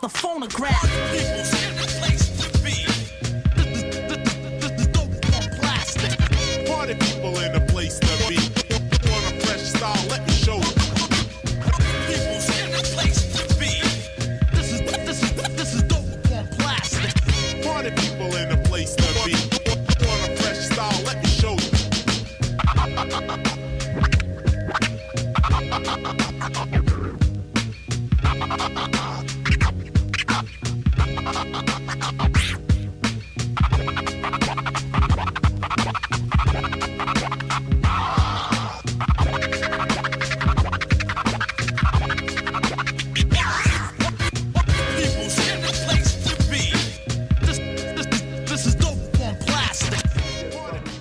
the phonograph. People's place to be. This dope on plastic. Party people in the place to be. Want a fresh style? Let me show you. People's place to be. This is dope on plastic. Party people in the place to be. Want a fresh style? Let me show you.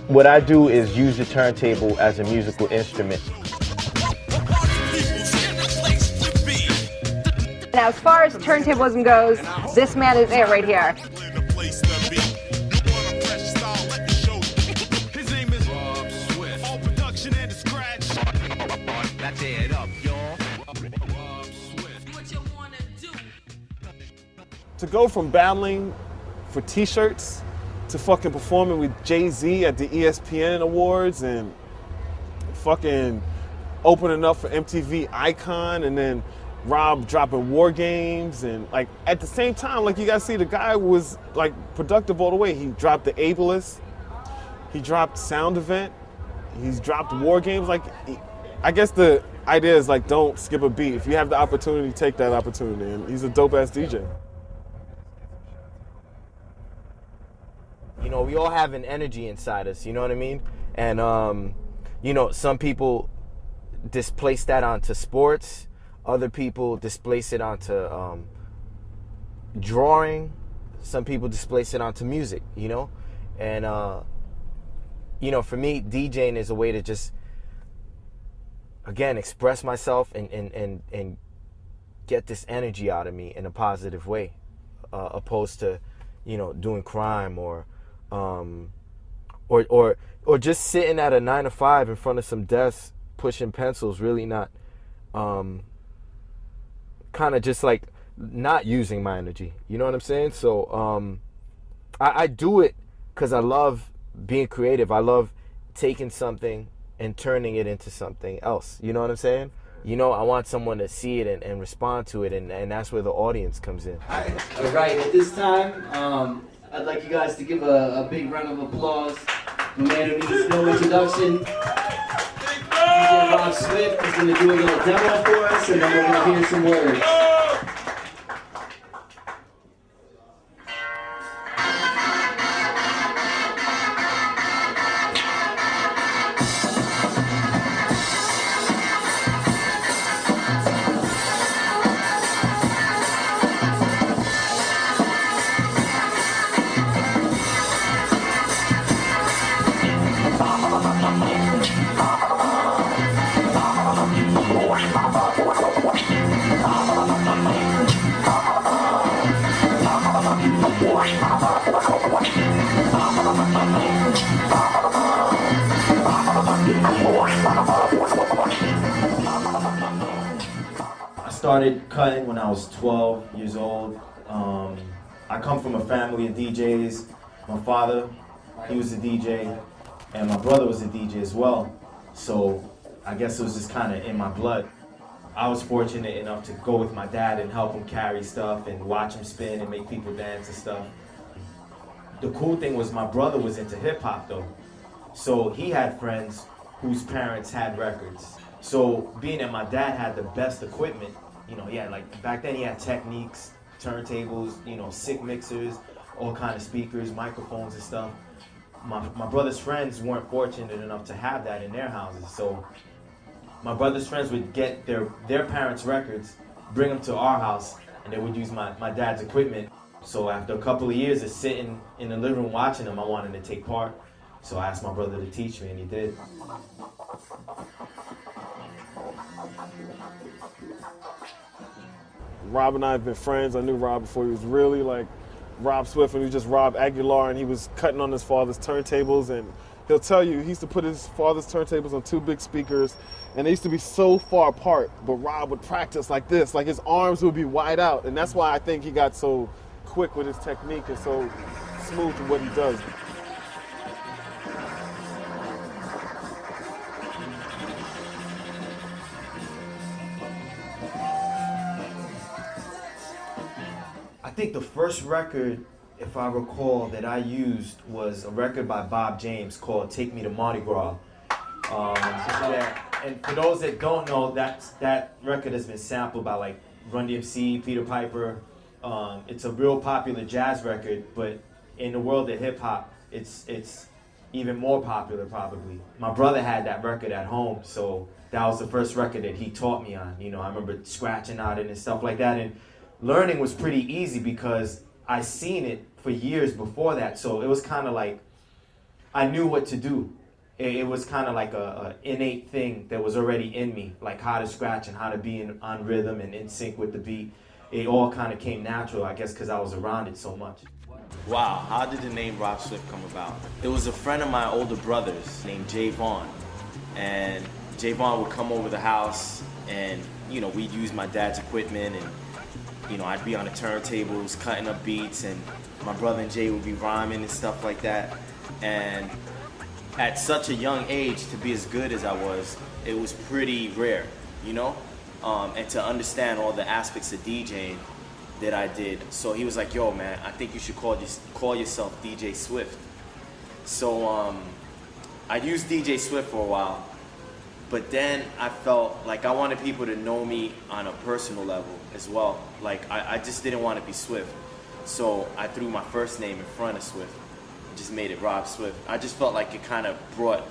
What I do is use the turntable as a musical instrument. Now, as far as turntablism goes, this man is it right here. His name is Rob Swift. All production and the scratch. That's it up, y'all. Rob Swift. What you wanna do? To go from battling for t-shirts to fucking performing with Jay-Z at the ESPN Awards and fucking opening up for MTV Icon, and then Rob dropping War Games, and like at the same time, like you gotta see the guy was like productive all the way. He dropped The Ableist, he dropped Sound Event, he's dropped War Games. Like, I guess the idea is like, don't skip a beat. If you have the opportunity, take that opportunity, and he's a dope ass DJ. You know, we all have an energy inside us, you know what I mean? And, you know, some people displace that onto sports. Other people displace it onto drawing. Some people displace it onto music, you know? And, you know, for me, DJing is a way to just, again, express myself and get this energy out of me in a positive way, opposed to, you know, doing crime or just sitting at a 9 to 5 in front of some desks pushing pencils, really not kind of just like not using my energy, you know what I'm saying? So I do it because I love being creative. I love taking something and turning it into something else, you know what I'm saying? You know, I want someone to see it and respond to it, and that's where the audience comes in. All right, at this time, I'd like you guys to give a big round of applause. The man who needs no introduction, DJ Rob Swift, is going to do a little demo for us, and then we're going to hear some words. I started cutting when I was 12 years old. I come from a family of DJs. My father, he was a DJ, and my brother was a DJ as well. So I guess it was just kind of in my blood. I was fortunate enough to go with my dad and help him carry stuff and watch him spin and make people dance and stuff. The cool thing was my brother was into hip hop though. So he had friends whose parents had records. So being that my dad had the best equipment, you know, yeah, like back then he had Techniques, turntables, you know, sick mixers, all kind of speakers, microphones and stuff. My brother's friends weren't fortunate enough to have that in their houses. So my brother's friends would get their parents' records, bring them to our house, and they would use my dad's equipment. So after a couple of years of sitting in the living room watching them, I wanted to take part. So I asked my brother to teach me, and he did. Rob and I have been friends. I knew Rob before he was really like Rob Swift, and he was just Rob Aguilar, and he was cutting on his father's turntables, and He'll tell you he used to put his father's turntables on 2 big speakers, and they used to be so far apart, but Rob would practice like this, like his arms would be wide out, and that's why I think he got so quick with his technique and so smooth in what he does. I think the first record, if I recall, that I used was a record by Bob James called "Take Me to Mardi Gras." And for those that don't know, that record has been sampled by like Run DMC, Peter Piper. It's a real popular jazz record, but in the world of hip hop, it's even more popular probably. My brother had that record at home, so that was the first record that he taught me on. You know, I remember scratching out it and stuff like that, and learning was pretty easy because I seen it for years before that, so it was kind of like I knew what to do. It was kind of like a innate thing that was already in me, like how to scratch and how to be on rhythm and in sync with the beat. It all kind of came natural, I guess, because I was around it so much. Wow, how did the name Rob Swift come about? It was a friend of my older brother's named Jay Vaughn, and Jay Vaughn would come over the house, and you know, we'd use my dad's equipment, and you know, I'd be on the turntables cutting up beats, and my brother and Jay would be rhyming and stuff like that. And at such a young age, to be as good as I was, it was pretty rare, you know? And to understand all the aspects of DJing that I did. So he was like, yo, man, I think you should call yourself DJ Swift. So I used DJ Swift for a while, but then I felt like I wanted people to know me on a personal level as well. Like, I just didn't want to be Swift. So I threw my first name in front of Swift. Just made it Rob Swift. I just felt like it kind of brought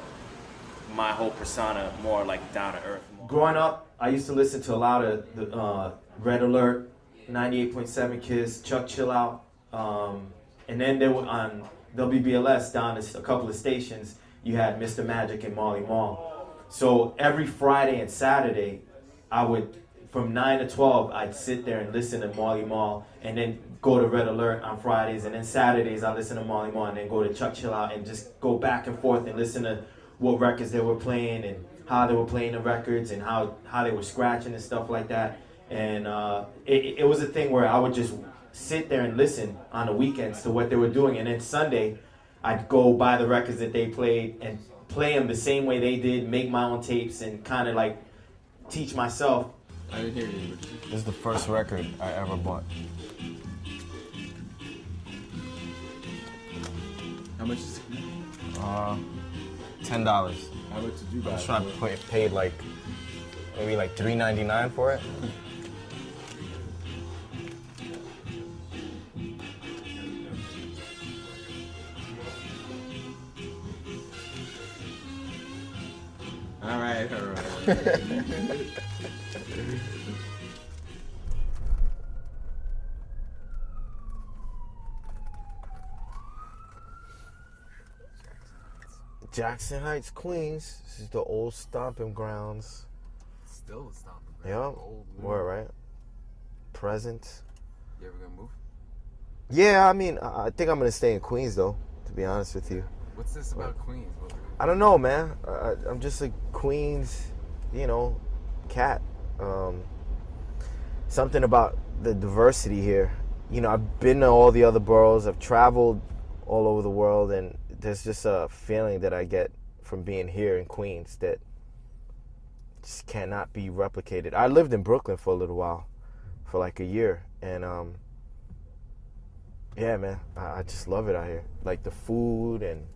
my whole persona more like down to earth. Growing up, I used to listen to a lot of the Red Alert, 98.7 Kiss, Chuck Chill Out, and then there were on WBLS down a couple of stations, you had Mr. Magic and Marley Marl. So every Friday and Saturday, I would, from 9 to 12, I'd sit there and listen to Marley Marl, and then go to Red Alert on Fridays, and then Saturdays I listen to Marley Marl, and then go to Chuck Chill Out, and just go back and forth and listen to what records they were playing, and how they were playing the records, and how they were scratching and stuff like that. And it was a thing where I would just sit there and listen on the weekends to what they were doing, and then Sunday, I'd go buy the records that they played and play them the same way they did, make my own tapes, and kind of like teach myself. I didn't hear you. This is the first record I ever bought. How much is it? $10. How much did you buy? I was trying to pay like maybe like $3.99 for it. All right. Jackson Heights, Queens. This is the old stomping grounds. Still a stomping Yeah, ground. Old, where, right? Present. You ever gonna move? Yeah, I mean, I think I'm gonna stay in Queens though, to be honest with you. What's this about Queens? I don't know, man. I'm just a Queens, cat. Something about the diversity here. I've been to all the other boroughs. I've traveled all over the world, and there's just a feeling that I get from being here in Queens that just cannot be replicated. I lived in Brooklyn for a little while, for like a year, and yeah, man, I just love it out here. Like the food and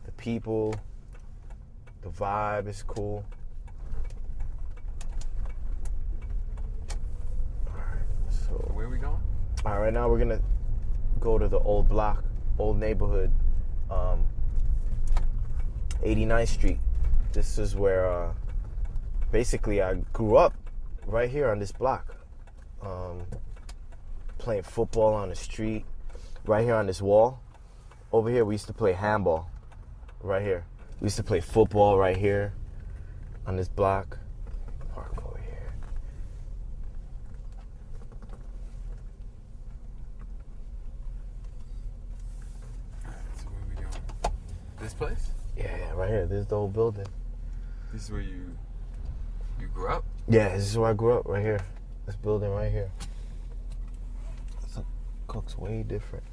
the people, the vibe is cool. All right, so where are we going? All right, right now we're gonna go to the old block, old neighborhood, 89th Street. This is where basically I grew up, right here on this block, playing football on the street, right here on this wall. Over here we used to play handball, right here. We used to play football right here on this block. Park over here. All right, so where are we going? This place? Yeah, right here. This is the whole building. This is where you grew up? Yeah, this is where I grew up, right here. This building right here. This Cook's way different.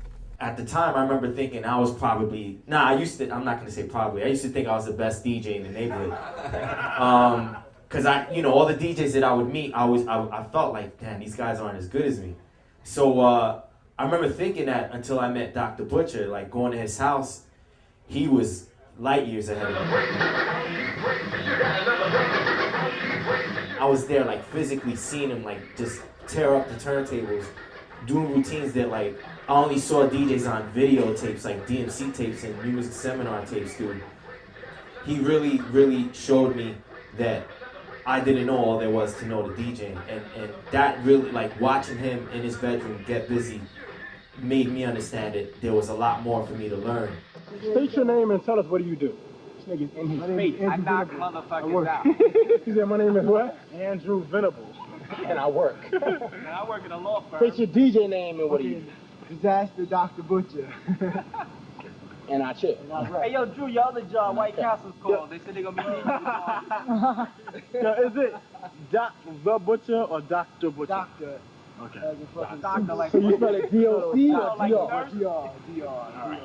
At the time, I remember thinking I was probably, I'm not going to say probably, I used to think I was the best DJ in the neighborhood. Because all the DJs that I would meet, I felt like, damn, these guys aren't as good as me. So I remember thinking that until I met Dr. Butcher, like going to his house, he was light years ahead of me. I was there like physically seeing him like just tear up the turntables, doing routines that like I only saw DJs on videotapes, like DMC tapes and music seminar tapes do. He really, really showed me that I didn't know all there was to know the DJing. And that really, like watching him in his bedroom get busy made me understand that there was a lot more for me to learn. State your name and tell us what do you do. This nigga's in his face. I knock motherfuckers out. He said, my name is what? Andrew Venables. And I work. And I work in a law firm. State your DJ name and what do you do? Disaster Dr. Butcher. And I chill. Hey, yo, Drew, your other job, White Castle's called. They said they're going to be needing you. Is it The Butcher or Dr. Butcher? Doctor. Okay. Doctor, like... So you spell it D-O-C or D-R? D-R? D-R.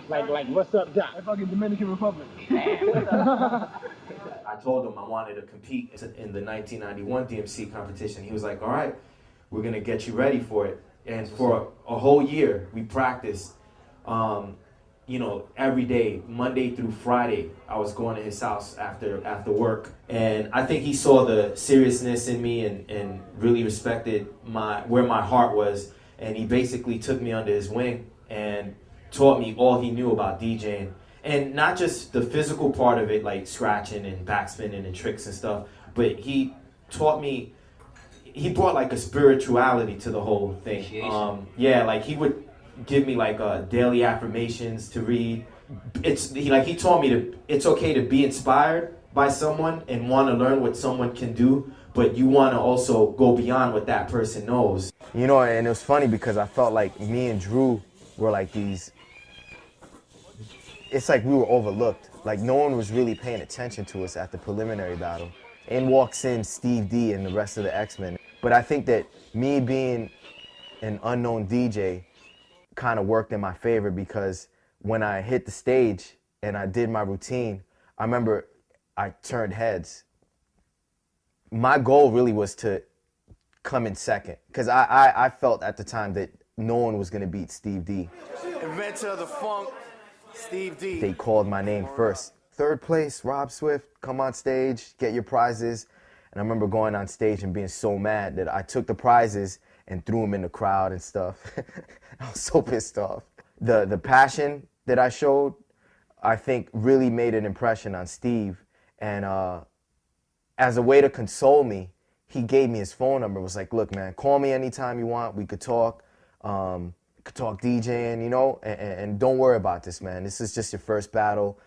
Like, what's up, Doc? That fucking Dominican Republic. I told him I wanted to compete in the 1991 DMC competition. He was like, all right, we're going to get you ready for it. And for a whole year, we practiced, every day, Monday through Friday. I was going to his house after work. And I think he saw the seriousness in me and really respected where my heart was. And he basically took me under his wing and taught me all he knew about DJing. And not just the physical part of it, like scratching and backspinning and tricks and stuff, but he taught me, he brought like a spirituality to the whole thing. Like he would give me like daily affirmations to read. He taught me it's okay to be inspired by someone and want to learn what someone can do, but you want to also go beyond what that person knows. And it was funny because I felt like me and Drew were like these, it's like we were overlooked. Like no one was really paying attention to us at the preliminary battle. In walks in Steve D and the rest of the X-Men. But I think that me being an unknown DJ kind of worked in my favor because when I hit the stage and I did my routine, I remember I turned heads. My goal really was to come in second because I felt at the time that no one was going to beat Steve D. Inventor of the funk, Steve D. They called my name first. Third place, Rob Swift, come on stage, get your prizes. And I remember going on stage and being so mad that I took the prizes and threw them in the crowd and stuff. I was so pissed off. The passion that I showed, I think really made an impression on Steve. And as a way to console me, he gave me his phone number. Was like, look, man, call me anytime you want. We could talk. Could talk DJing, and don't worry about this, man. This is just your first battle.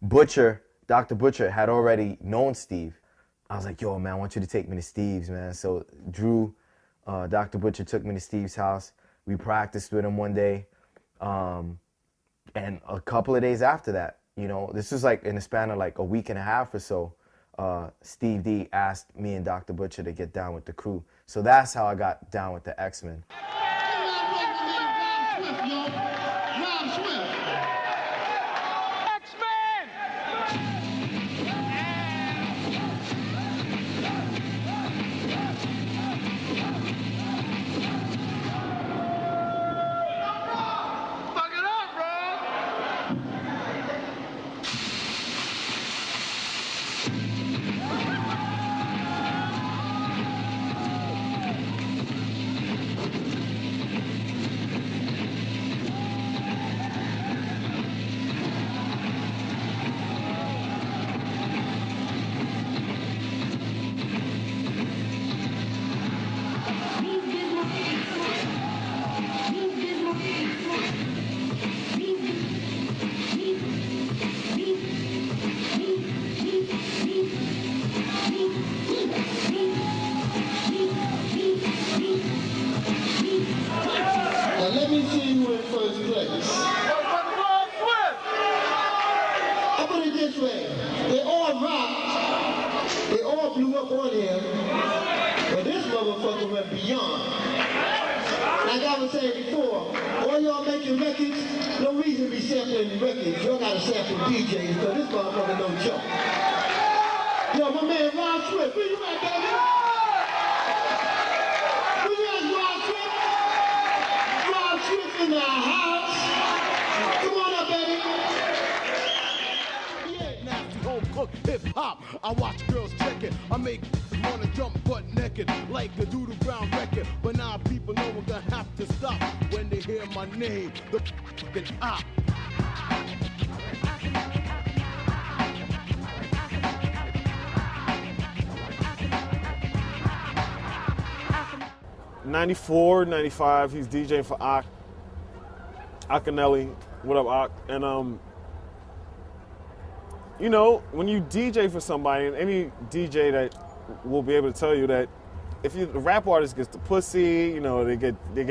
Dr. Butcher had already known Steve. I was like, yo, man, I want you to take me to Steve's, man. So Drew, Dr. Butcher took me to Steve's house. We practiced with him one day. And a couple of days after that, this was like in the span of like a week and a half or so, Steve D asked me and Dr. Butcher to get down with the crew. So that's how I got down with the X-Men. on him, but this motherfucker went beyond. Like I was saying before, all y'all making records, no reason to be sampling records. Y'all gotta sample DJs, because this motherfucker no joke. Yo, my man Ron Swift, where you at, baby? Where you at, Ron Swift? Ron Swift in the house. Come on up, baby. Nasty home cook hip hop. I watch girls check it. I make wanna jump butt naked like a doodle brown record. But now people know we're gonna have to stop when they hear my name. The fucking op. '94, '95, he's DJing for Akinelli. What up, Ak? And you know, when you DJ for somebody, and any DJ that will be able to tell you that if the rap artist gets the pussy, you know,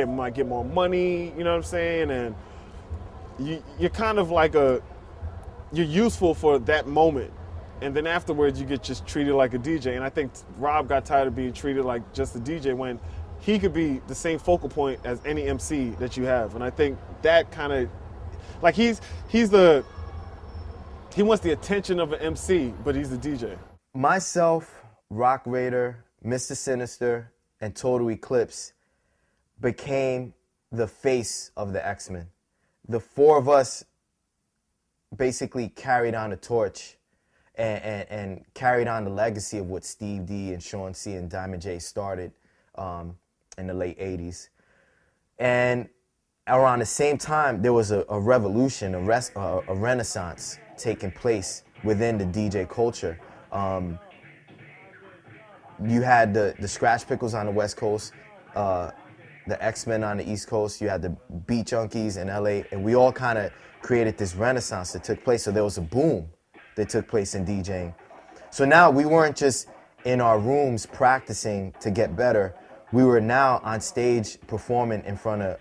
might get more money, you know what I'm saying? And you're kind of like you're useful for that moment. And then afterwards you get just treated like a DJ. And I think Rob got tired of being treated like just a DJ when he could be the same focal point as any MC that you have. And I think that kind of, like he wants the attention of an MC, but he's the DJ. Myself, Rock Raider, Mr. Sinister, and Total Eclipse became the face of the X-Men. The four of us basically carried on the torch and carried on the legacy of what Steve D and Sean C and Diamond J started in the late 80s. And around the same time, there was a revolution, a renaissance taking place within the DJ culture. You had the Scratch Pickles on the West Coast, the X-Men on the East Coast, you had the Beat Junkies in LA, and we all kind of created this renaissance that took place. So there was a boom that took place in DJing. So now we weren't just in our rooms practicing to get better. We were now on stage performing in front of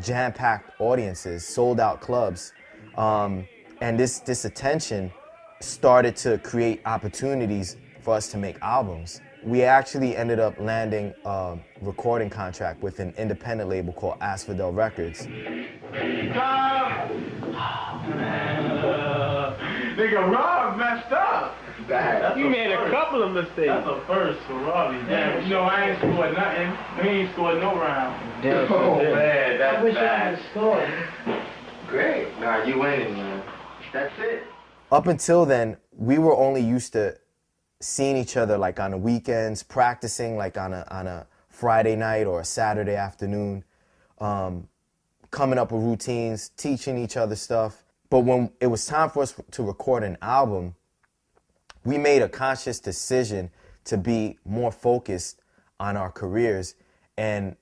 jam-packed audiences, sold-out clubs. And this attention started to create opportunities for us to make albums. We actually ended up landing a recording contract with an independent label called Asphodel Records. Nigga, Rob messed up. You made a couple of mistakes. That's a first for Robbie. Damn, you know, I ain't scored nothing. He ain't scored no round. Damn, oh, man, that's bad. Great. Nah, you winning, man. That's it. Up until then, we were only used to seeing each other like on the weekends, practicing like on a Friday night or a Saturday afternoon, coming up with routines, teaching each other stuff. But when it was time for us to record an album, we made a conscious decision to be more focused on our careers and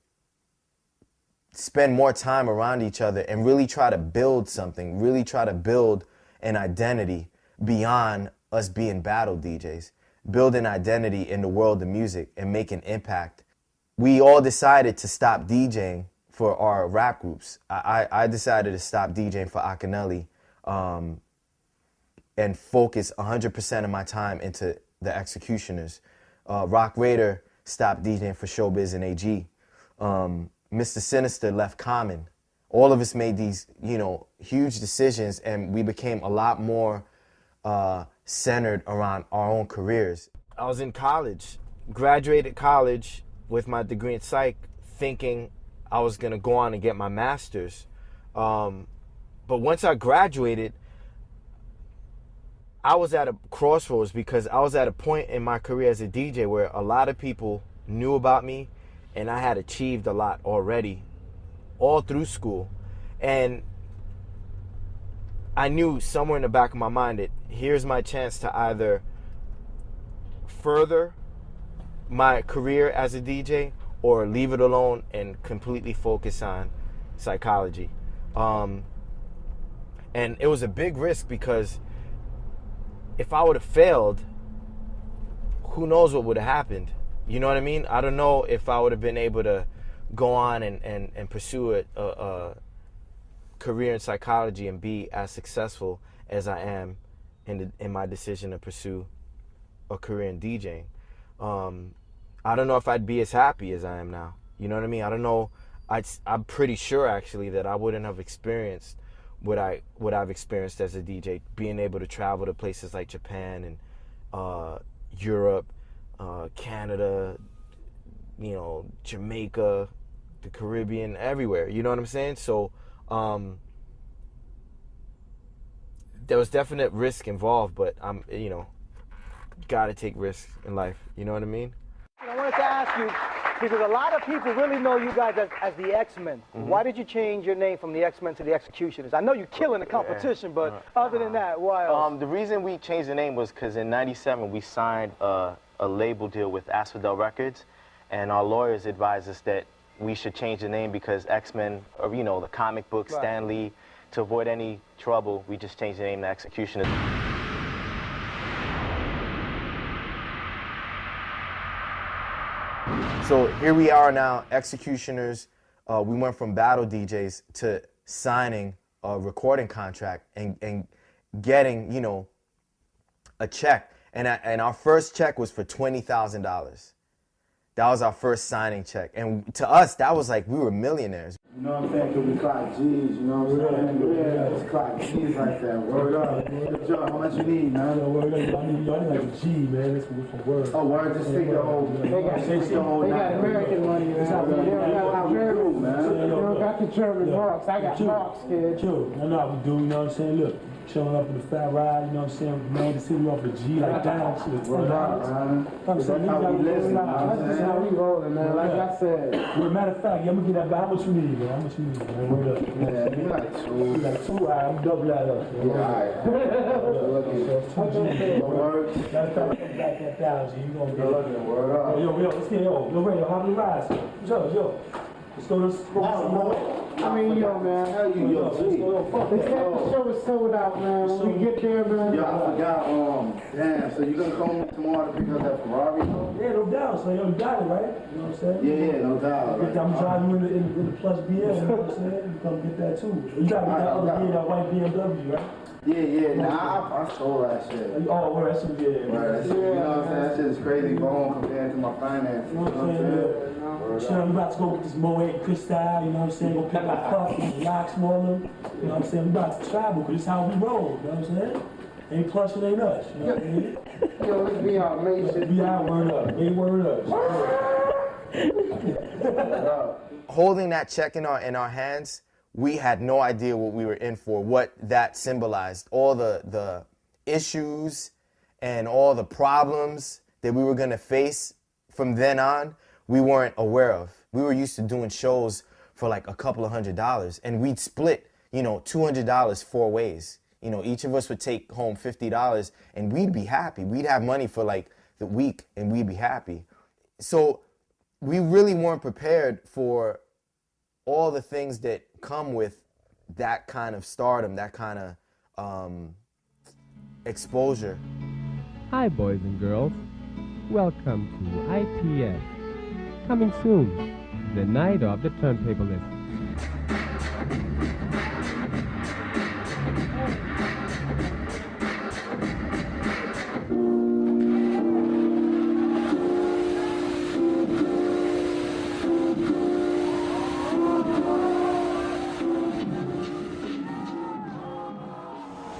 spend more time around each other and really try to build something, really try to build an identity beyond us being battle DJs, build an identity in the world of music and make an impact. We all decided to stop DJing for our rap groups. I decided to stop DJing for Akinelli and focus 100% of my time into the Executioners. Rock Raider stopped DJing for Showbiz and AG. Mr. Sinister left Common. All of us made these, you know, huge decisions, and we became a lot more centered around our own careers. I was in college, graduated college with my degree in psych, thinking I was gonna go on and get my master's. But once I graduated, I was at a crossroads because I was at a point in my career as a DJ where a lot of people knew about me and I had achieved a lot already, all through school. And I knew somewhere in the back of my mind that here's my chance to either further my career as a DJ or leave it alone and completely focus on psychology. And it was a big risk because if I would have failed, who knows what would have happened? You know what I mean? I don't know if I would have been able to go on and pursue a career in psychology and be as successful as I am in my decision to pursue a career in DJing. I don't know if I'd be as happy as I am now. You know what I mean? I don't know. I'm pretty sure actually that I wouldn't have experienced what I've experienced as a DJ, being able to travel to places like Japan and Europe, Canada, you know, Jamaica, the Caribbean, everywhere. You know what I'm saying? So there was definite risk involved, but I'm, you know, gotta take risks in life. You know what I mean? I wanted to ask you, because a lot of people really know you guys as the X-Men. Why did you change your name from the X-Men to the Executioners? I know you're killing the competition, but other than that, why else? The reason we changed the name was because in '97 we signed a label deal with Asphodel Records, and our lawyers advised us that we should change the name because X-Men, or you know, the comic book, Stan Lee, to avoid any trouble, we just changed the name to Executioners. So here we are now, Executioners. We went from battle DJs to signing a recording contract and getting, you know, a check. And our first check was for $20,000. That was our first signing check. And to us, that was like we were millionaires. You know what I'm saying? Because we clock G's, you know what I'm saying? Yeah, just clock G's like that. Word up. Good job. How much you need, man? Yeah, word up. I need like a G, man. That's for word. Oh, word. Just take the whole, they got American money, man. They got American, man. They don't got the German marks. I got marks, kid. Sure. No, we do, you know what I'm saying? Look, showing up in the fat ride, you know what I'm saying? Man, to see me off a G like that. Shit, word up, man. I'm saying, that's just how we rolling, man. Like I said. Matter of fact, I'm gonna get that back. How much you need, man? How much you need, man? Word up. Yeah, you like two. You like two? All right, I'm double that up. Yeah, all right. Word. Matter of fact, come back that 1,000. You gonna get it. Word up. Yo, let's get yo, how many rides? Yo. Let's go. I mean, yo, man. Hell, yo, the show is sold out, man. When we get there, man. Yo, I forgot. Damn. So you gonna call me tomorrow to pick up that Ferrari? Yeah, no doubt. So you got it, right? You know what I'm saying? Yeah, no doubt. I'm driving you in the plus BM. You know what I'm saying? You come get that too. You got that other BM, that white BMW, right? Yeah. Nah, I stole that shit. Oh, well, that's some Right, that's, you know what I'm saying? That shit is crazy bone compared to my finances. You know what I'm saying? I'm about to go get this Moet Cristal, you know what I'm saying? Go pick my puff and locks, smaller. You know what I'm saying? We about to travel, because this is how we roll, you know what I'm saying? Ain't plus it ain't us, you know what I mean? Yo, let's be our mate. Be our word up. They word up. Holding that check in our hands, we had no idea what we were in for, what that symbolized. All the issues and all the problems that we were going to face from then on, we weren't aware of. We were used to doing shows for like a couple of $100, and we'd split, you know, $200 4 ways. You know, each of us would take home $50, and we'd be happy. We'd have money for like the week, and we'd be happy. So we really weren't prepared for all the things that come with that kind of stardom, that kind of exposure. Hi, boys and girls. Welcome to ITS. Coming soon, the night of the turntablist.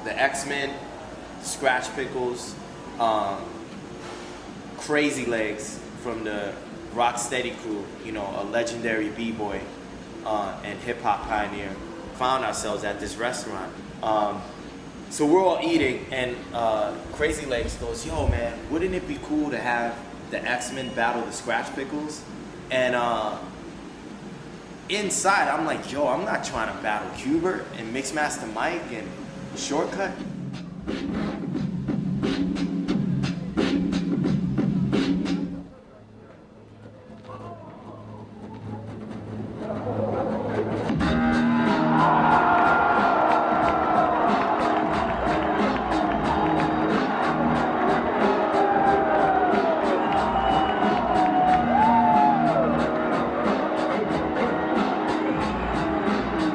The X-Men, Scratch Pickles, Crazy Legs from the Rocksteady crew, you know, a legendary b-boy and hip-hop pioneer, found ourselves at this restaurant. So we're all eating, and Crazy Legs goes, yo, man, wouldn't it be cool to have the X-Men battle the Scratch Pickles? And inside, I'm like, yo, I'm not trying to battle Hubert and Mixmaster Mike and Shortcut.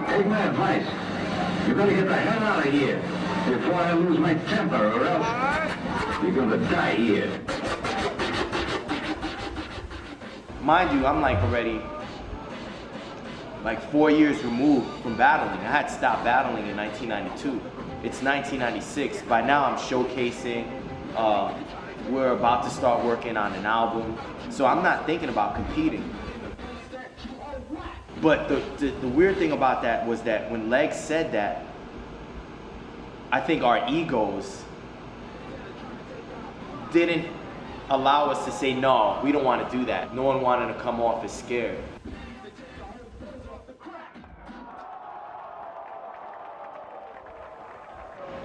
Take my advice. You better get the hell out of here before I lose my temper, or else You're gonna die here. Mind you, I'm like already like 4 years removed from battling. I had stopped battling in 1992. It's 1996. By now I'm showcasing. We're about to start working on an album. So I'm not thinking about competing. But the weird thing about that was that when Legs said that, I think our egos didn't allow us to say, no, we don't want to do that. No one wanted to come off as scared.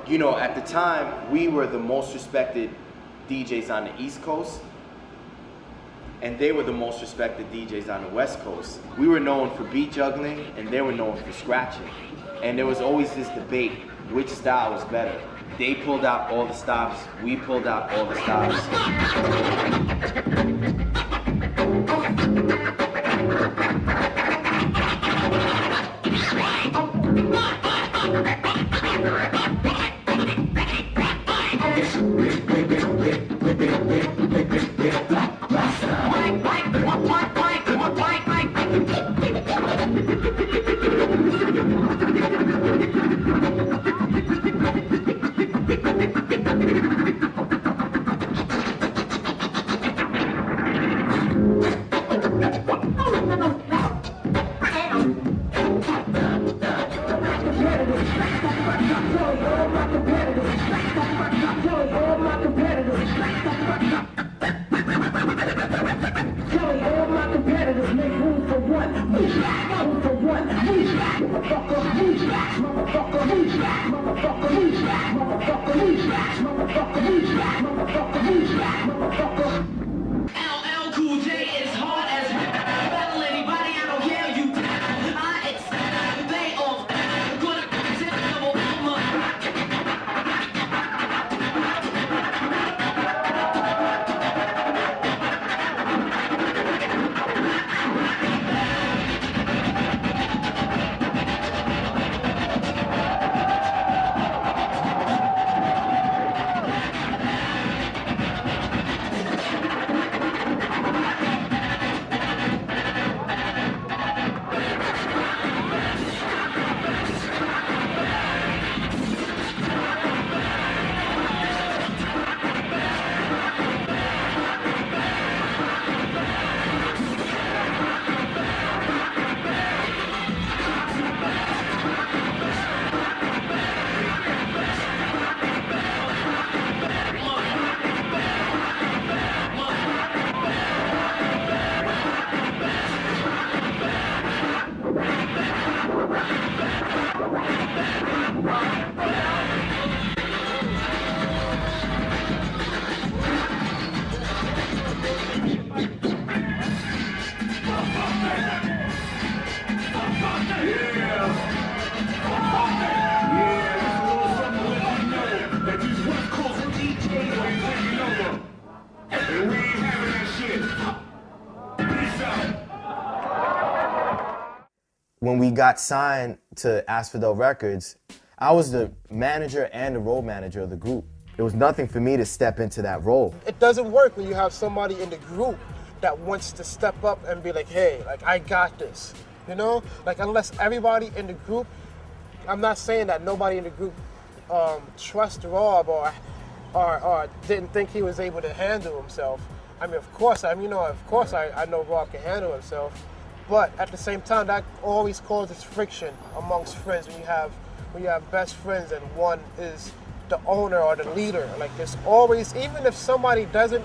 You know, at the time, we were the most respected DJs on the East Coast, and they were the most respected DJs on the West Coast. We were known for beat juggling, and they were known for scratching. And there was always this debate, which style was better. They pulled out all the stops, we pulled out all the stops. When we got signed to Asphodel Records, I was the manager and the road manager of the group. It was nothing for me to step into that role. It doesn't work when you have somebody in the group that wants to step up and be like, hey, like, I got this, you know? Like, unless everybody in the group, I'm not saying that nobody in the group trusts Rob or didn't think he was able to handle himself. I mean, of course, I know Rob can handle himself, but at the same time, that always causes friction amongst friends when you have best friends and one is the owner or the leader. Like, there's always, even if somebody doesn't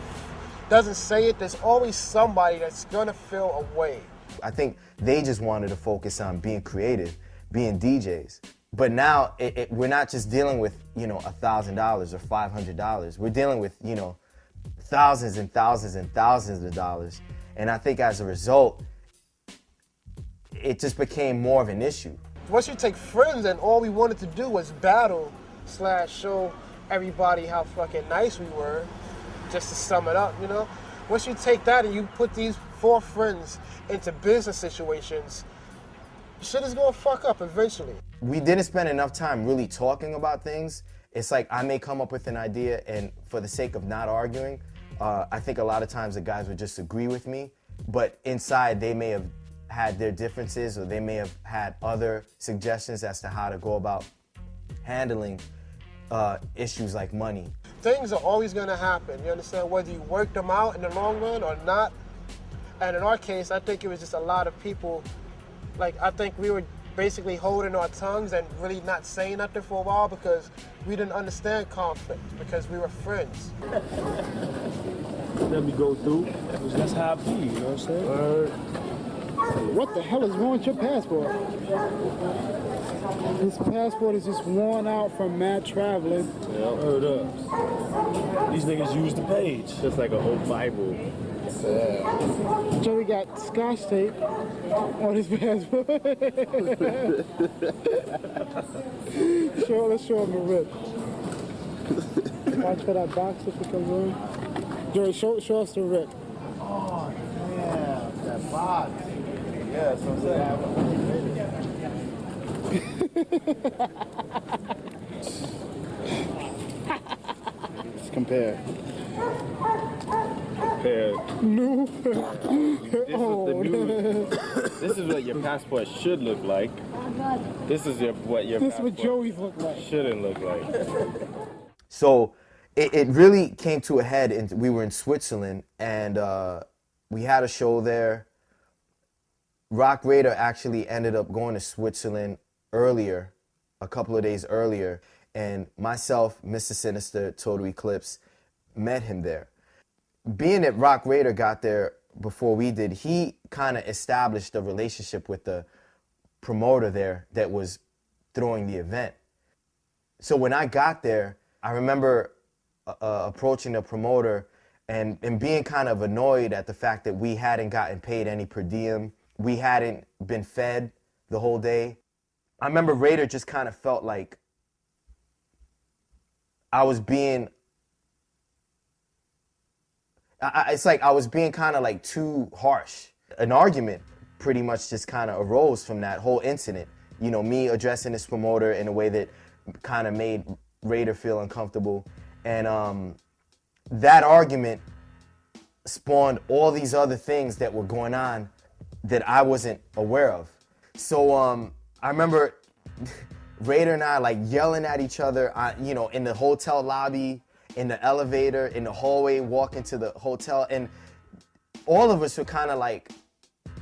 say it, there's always somebody that's gonna feel a way. I think they just wanted to focus on being creative, being DJs. But now we're not just dealing with, you know, $1,000 or $500. We're dealing with, you know, thousands and thousands and thousands of dollars. And I think as a result, it just became more of an issue. Once you take friends and all we wanted to do was battle / show everybody how fucking nice we were, just to sum it up, you know? Once you take that and you put these 4 friends into business situations, shit is gonna fuck up eventually. We didn't spend enough time really talking about things it's like I may come up with an idea, and for the sake of not arguing, I think a lot of times the guys would just agree with me, but inside they may have had their differences, or they may have had other suggestions as to how to go about handling issues like money. Things are always going to happen, you understand, whether you work them out in the long run or not. And in our case, I think it was just a lot of people, like, I think we were basically holding our tongues and really not saying nothing for a while because we didn't understand conflict, because we were friends. Let me go through. That's how it be, you know what I'm saying? What the hell is wrong with your passport? His passport is just worn out from mad traveling. Yeah, heard up. These niggas use the page. Just like a whole Bible. Yeah. Joey got scotch tape on his passport. Let's show him the rip. Watch for that box if it comes in. Joey, show us the rip. Oh, yeah, that box. Yeah, that's what I'm saying. Let's compare. No. This is what your passport should look like. This is what your This is passport what Joey's look like. Shouldn't look like. So it really came to a head, and we were in Switzerland, and we had a show there. Rock Raider actually ended up going to Switzerland earlier, a couple of days earlier, and myself, Mr. Sinister, Total Eclipse, met him there. Being that Rock Raider got there before we did, he kind of established a relationship with the promoter there that was throwing the event. So when I got there, I remember approaching the promoter and being kind of annoyed at the fact that we hadn't gotten paid any per diem. We hadn't been fed the whole day. I remember Raider just kind of felt like I was being, it's like I was being kind of like too harsh. An argument pretty much just kind of arose from that whole incident. You know, me addressing this promoter in a way that kind of made Raider feel uncomfortable. And that argument spawned all these other things that were going on that I wasn't aware of. So I remember Raider and I like yelling at each other, you know, in the hotel lobby, in the elevator, in the hallway, walking to the hotel. And all of us were kind of like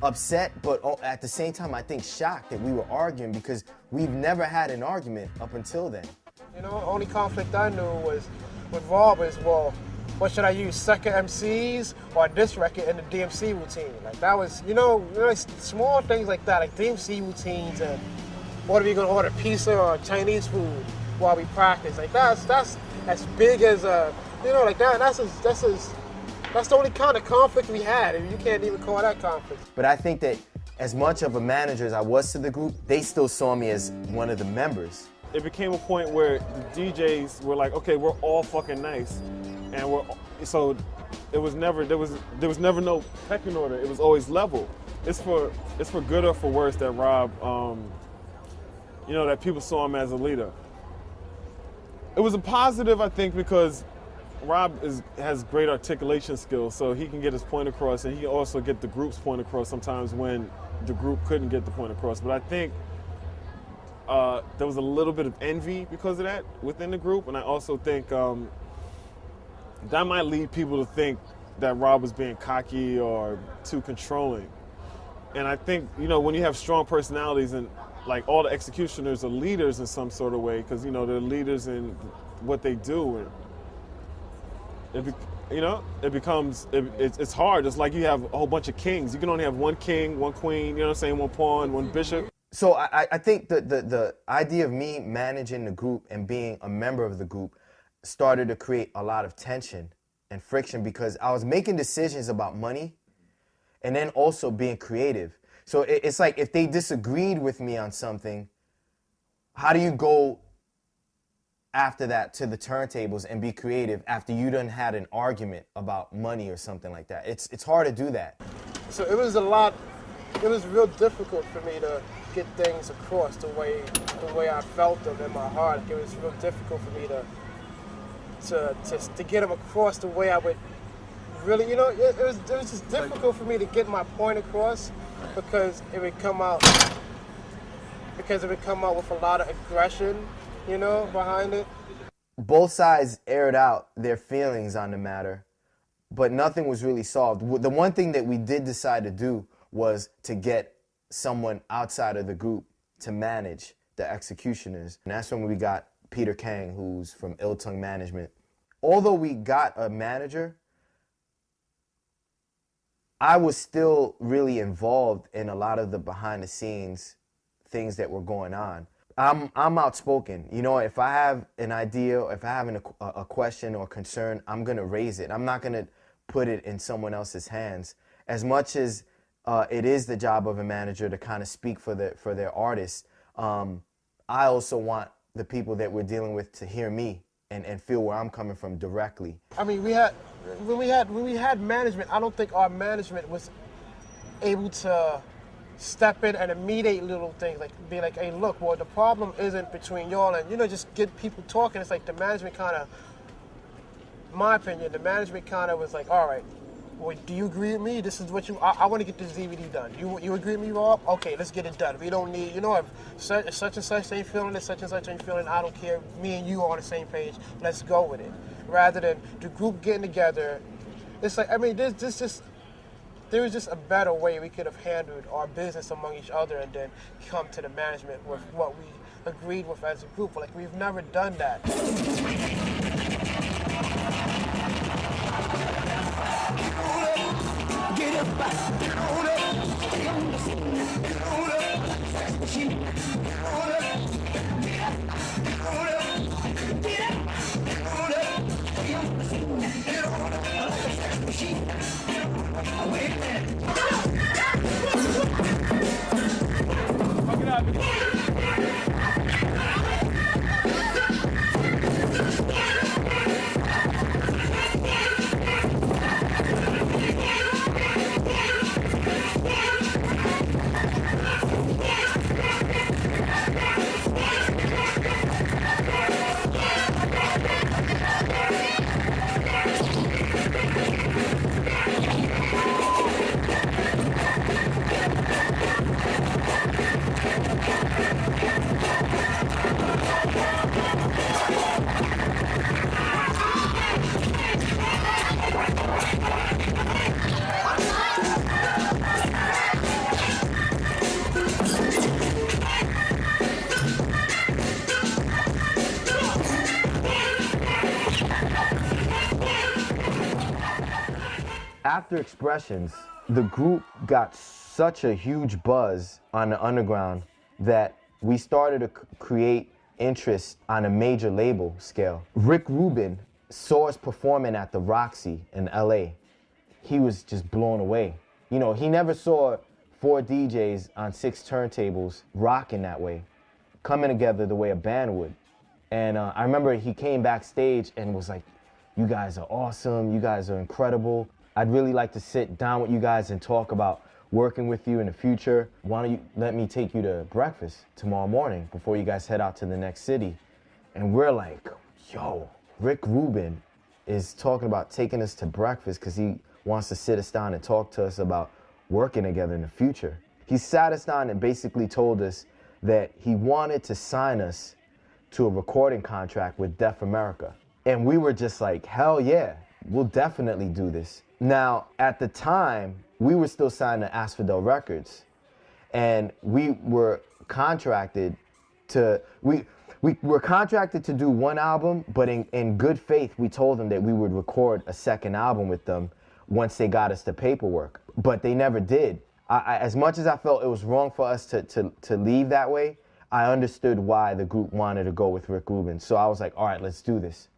upset, but at the same time, I think shocked that we were arguing because we've never had an argument up until then. You know, the only conflict I knew was with Rob is, well, what should I use, second MCs or this record in the DMC routine? Like that was, you know small things like that, like DMC routines, and what are we gonna order, pizza or Chinese food while we practice? Like that's as big as you know, like that. That's the only kind of conflict we had, and you can't even call that conflict. But I think that as much of a manager as I was to the group, they still saw me as one of the members. It became a point where the DJs were like, okay, we're all fucking nice, and so it was never there was never no pecking order. It was always level. It's for good or for worse that Rob, you know, that people saw him as a leader. It was a positive, I think, because Rob has great articulation skills, so he can get his point across, and he can also get the group's point across sometimes when the group couldn't get the point across. But I think there was a little bit of envy because of that within the group, and I also think that might lead people to think that Rob was being cocky or too controlling. And I think, you know, when you have strong personalities and like all the executioners are leaders in some sort of way, because, you know, they're leaders in what they do, and it's hard. It's like you have a whole bunch of kings. You can only have one king, one queen, you know what I'm saying, one pawn, one bishop. So I think the idea of me managing the group and being a member of the group started to create a lot of tension and friction because I was making decisions about money and then also being creative. So it's like if they disagreed with me on something, how do you go after that to the turntables and be creative after you done had an argument about money or something like that? It's hard to do that. So it was a lot it was real difficult for me to get things across the way I felt them in my heart. Like, it was real difficult for me to get them across the way I would really, you know, it was just difficult for me to get my point across because it would come out with a lot of aggression, you know, behind it. Both sides aired out their feelings on the matter, but nothing was really solved. The one thing that we did decide to do was to get someone outside of the group to manage the executioners. And that's when we got Peter Kang, who's from Ill Tongue Management. Although we got a manager, I was still really involved in a lot of the behind the scenes things that were going on. I'm outspoken. You know, if I have an idea, or if I have a question or concern, I'm going to raise it. I'm not going to put it in someone else's hands. As much as it is the job of a manager to kind of speak for their artists, I also want the people that we're dealing with to hear me and feel where I'm coming from directly. I mean, when we had management, I don't think our management was able to step in and mediate little things, like be like, hey, look, well, the problem isn't between y'all, and, you know, just get people talking. It's like the management kind of, my opinion, the management kind of was like, all right, well, do you agree with me? This is what I want to get this DVD done. You agree with me, Rob? Okay, let's get it done. We don't need, you know, if such and such ain't feeling it, such and such ain't feeling it, I don't care. Me and you are on the same page. Let's go with it. Rather than the group getting together. It's like, I mean, there was just a better way we could have handled our business among each other and then come to the management with what we agreed with as a group. But, like, we've never done that. Get up, get on up, get on up, get on up, get on up, get up, get on up, get up, get on up, get on up, wait a minute. Fuck it up. After Expressions, the group got such a huge buzz on the underground that we started to create interest on a major label scale. Rick Rubin saw us performing at the Roxy in LA. He was just blown away. You know, he never saw 4 DJs on 6 turntables rocking that way, coming together the way a band would. And I remember he came backstage and was like, you guys are awesome, you guys are incredible. I'd really like to sit down with you guys and talk about working with you in the future. Why don't you let me take you to breakfast tomorrow morning before you guys head out to the next city? And we're like, yo, Rick Rubin is talking about taking us to breakfast because he wants to sit us down and talk to us about working together in the future. He sat us down and basically told us that he wanted to sign us to a recording contract with Def America. And we were just like, hell yeah, we'll definitely do this. Now, at the time, we were still signed to Asphodel Records, and we were contracted to, we were contracted to do 1 album, but in good faith, we told them that we would record a 2nd album with them once they got us the paperwork, but they never did. As much as I felt it was wrong for us to leave that way, I understood why the group wanted to go with Rick Rubin. So I was like, all right, let's do this.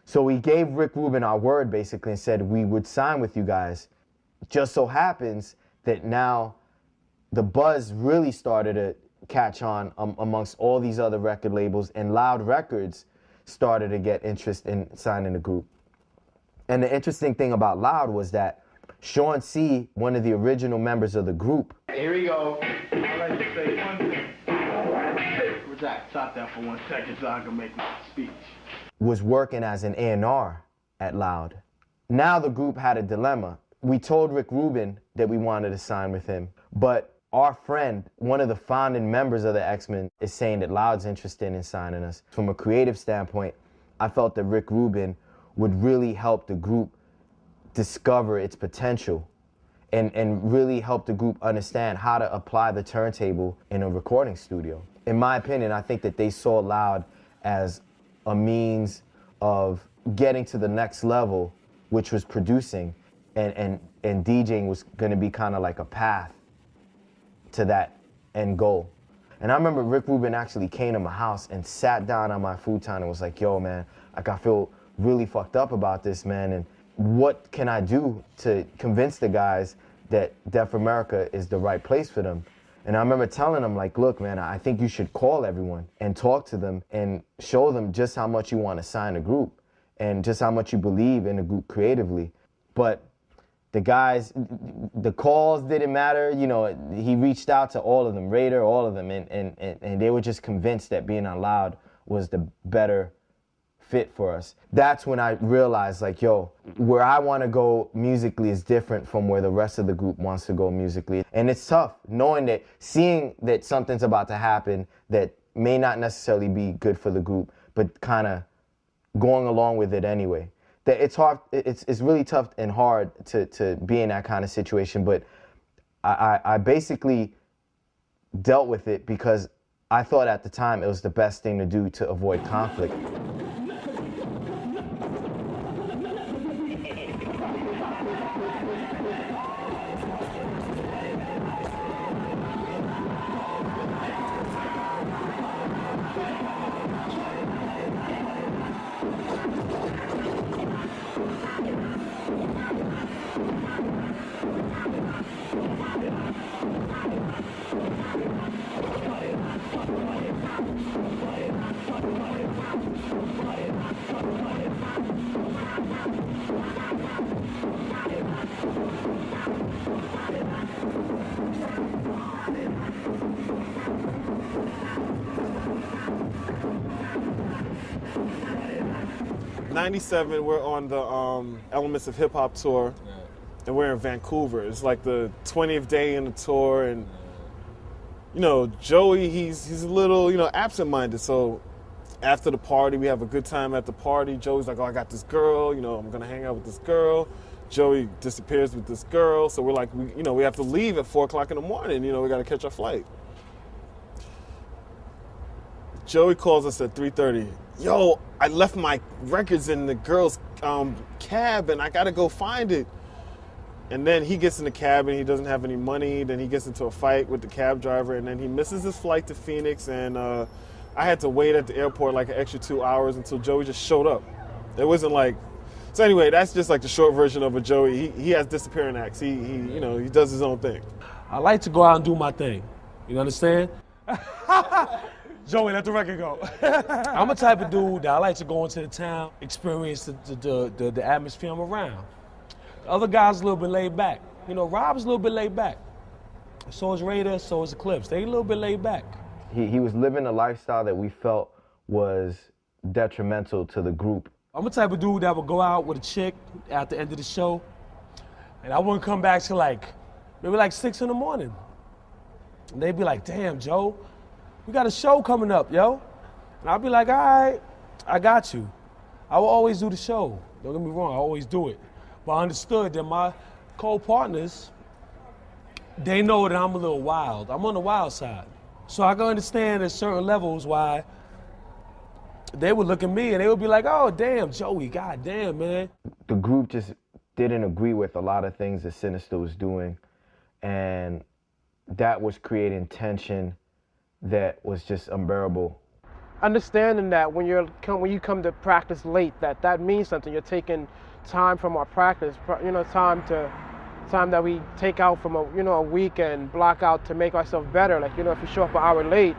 So we gave Rick Rubin our word, basically, and said we would sign with you guys. Just so happens that now the buzz really started to catch on amongst all these other record labels, and Loud Records started to get interest in signing the group. And the interesting thing about Loud was that Sean C., one of the original members of the group. Here we go. I'd like to say one thing. Jack, stop that for 1 second so I can make my speech. Was working as an A&R at Loud. Now the group had a dilemma. We told Rick Rubin that we wanted to sign with him, but our friend, one of the founding members of the X-Men, is saying that Loud's interested in signing us. From a creative standpoint, I felt that Rick Rubin would really help the group discover its potential and really help the group understand how to apply the turntable in a recording studio. In my opinion, I think that they saw Loud as a means of getting to the next level, which was producing, and DJing was gonna be kind of like a path to that end goal. And I remember Rick Rubin actually came to my house and sat down on my futon and was like, yo, man, like I feel really fucked up about this, man, and what can I do to convince the guys that Deaf America is the right place for them? And I remember telling him, like, look, man, I think you should call everyone and talk to them and show them just how much you want to sign a group and just how much you believe in a group creatively. But the guys, the calls didn't matter. You know, he reached out to all of them, Raider, all of them, and they were just convinced that being on Loud was the better fit for us. That's when I realized, like, yo, where I want to go musically is different from where the rest of the group wants to go musically. And it's tough knowing that, seeing that something's about to happen that may not necessarily be good for the group, but kind of going along with it anyway. That it's hard, it's really tough and hard to be in that kind of situation, but I basically dealt with it because I thought at the time it was the best thing to do to avoid conflict. 97, we're on the Elements of Hip Hop tour, and we're in Vancouver. It's like the 20th day in the tour, and you know, Joey, he's a little, you know, absent-minded. So after the party, we have a good time at the party. Joey's like, oh, I got this girl, you know, I'm gonna hang out with this girl. Joey disappears with this girl, so we're like, we have to leave at 4 o'clock in the morning. You know, we gotta catch our flight. Joey calls us at 3:30. Yo, I left my records in the girl's cab and I gotta go find it. And then he gets in the cab and he doesn't have any money. Then he gets into a fight with the cab driver, and then he misses his flight to Phoenix, and I had to wait at the airport like an extra 2 hours until Joey just showed up. It wasn't like, so anyway, that's just like the short version of a Joey. He has disappearing acts. He does his own thing. I like to go out and do my thing. You understand? Joey, let the record go. I'm a type of dude that I like to go into the town, experience the atmosphere I'm around. The other guys a little bit laid back. You know, Rob's a little bit laid back. So is Raider, so is Eclipse. They a little bit laid back. He was living a lifestyle that we felt was detrimental to the group. I'm the type of dude that would go out with a chick at the end of the show, and I wouldn't come back till maybe like 6 in the morning. And they'd be like, damn, Joe, we got a show coming up, yo. And I'd be like, all right, I got you. I will always do the show. Don't get me wrong, I always do it. But I understood that my co-partners, they know that I'm a little wild. I'm on the wild side. So I can understand at certain levels why they would look at me and they would be like, oh, damn, Joey, goddamn, man. The group just didn't agree with a lot of things that Sinister was doing, and that was creating tension that was just unbearable. Understanding that when you come to practice late, that means something. You're taking time from our practice, time that we take out from a week and block out to make ourselves better. Like, if you show up an hour late,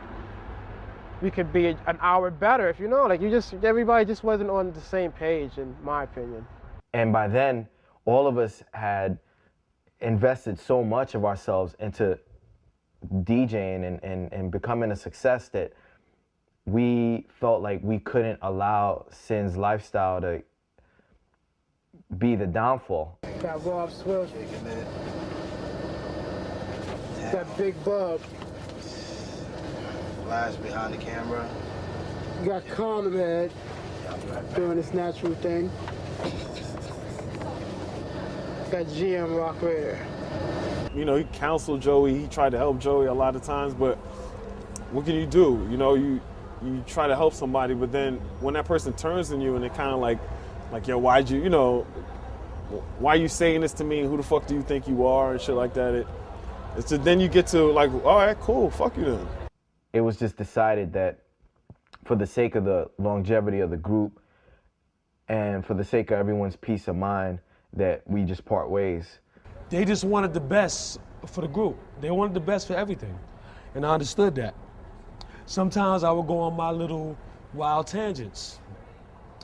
we could be an hour better. If everybody just wasn't on the same page, in my opinion. And by then, all of us had invested so much of ourselves into DJing and becoming a success that we felt like we couldn't allow Sin's lifestyle to be the downfall. Got Rob Swift. That big bub. Flash behind the camera. You got Conrad doing his natural thing. Got GM Rock Raider. You know, he counseled Joey, he tried to help Joey a lot of times, but what can you do? You know, you try to help somebody, but then when that person turns on you and they're kind of like, yo, why'd you, you know, why are you saying this to me? Who the fuck do you think you are? And shit like that. It's just, then you get to like, all right, cool, fuck you then. It was just decided that for the sake of the longevity of the group and for the sake of everyone's peace of mind that we just part ways. They just wanted the best for the group. They wanted the best for everything. And I understood that. Sometimes I would go on my little wild tangents.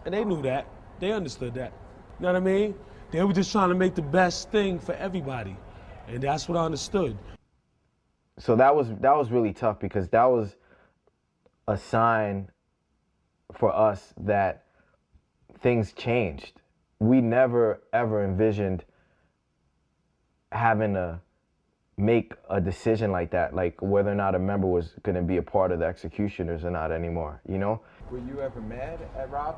And they knew that. They understood that. You know what I mean? They were just trying to make the best thing for everybody. And that's what I understood. So that was really tough because that was a sign for us that things changed. We never ever envisioned having to make a decision like that, like whether or not a member was going to be a part of the Executioners or not anymore, you know? Were you ever mad at Rob?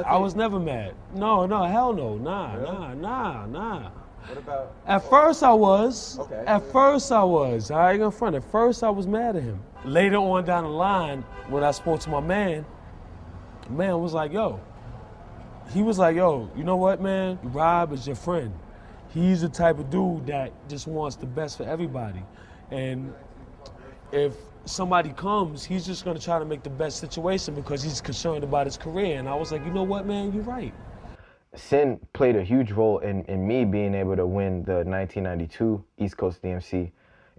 I was never mad. No, hell no, nah. What about? At first I was. Okay. At first I was. I ain't gonna front. At first I was mad at him. Later on down the line, when I spoke to my man, the man was like, yo. He was like, yo, you know what, man? Rob is your friend. He's the type of dude that just wants the best for everybody. And if somebody comes, he's just gonna try to make the best situation because he's concerned about his career. And I was like, you know what, man? You're right. Sin played a huge role in me being able to win the 1992 East Coast DMC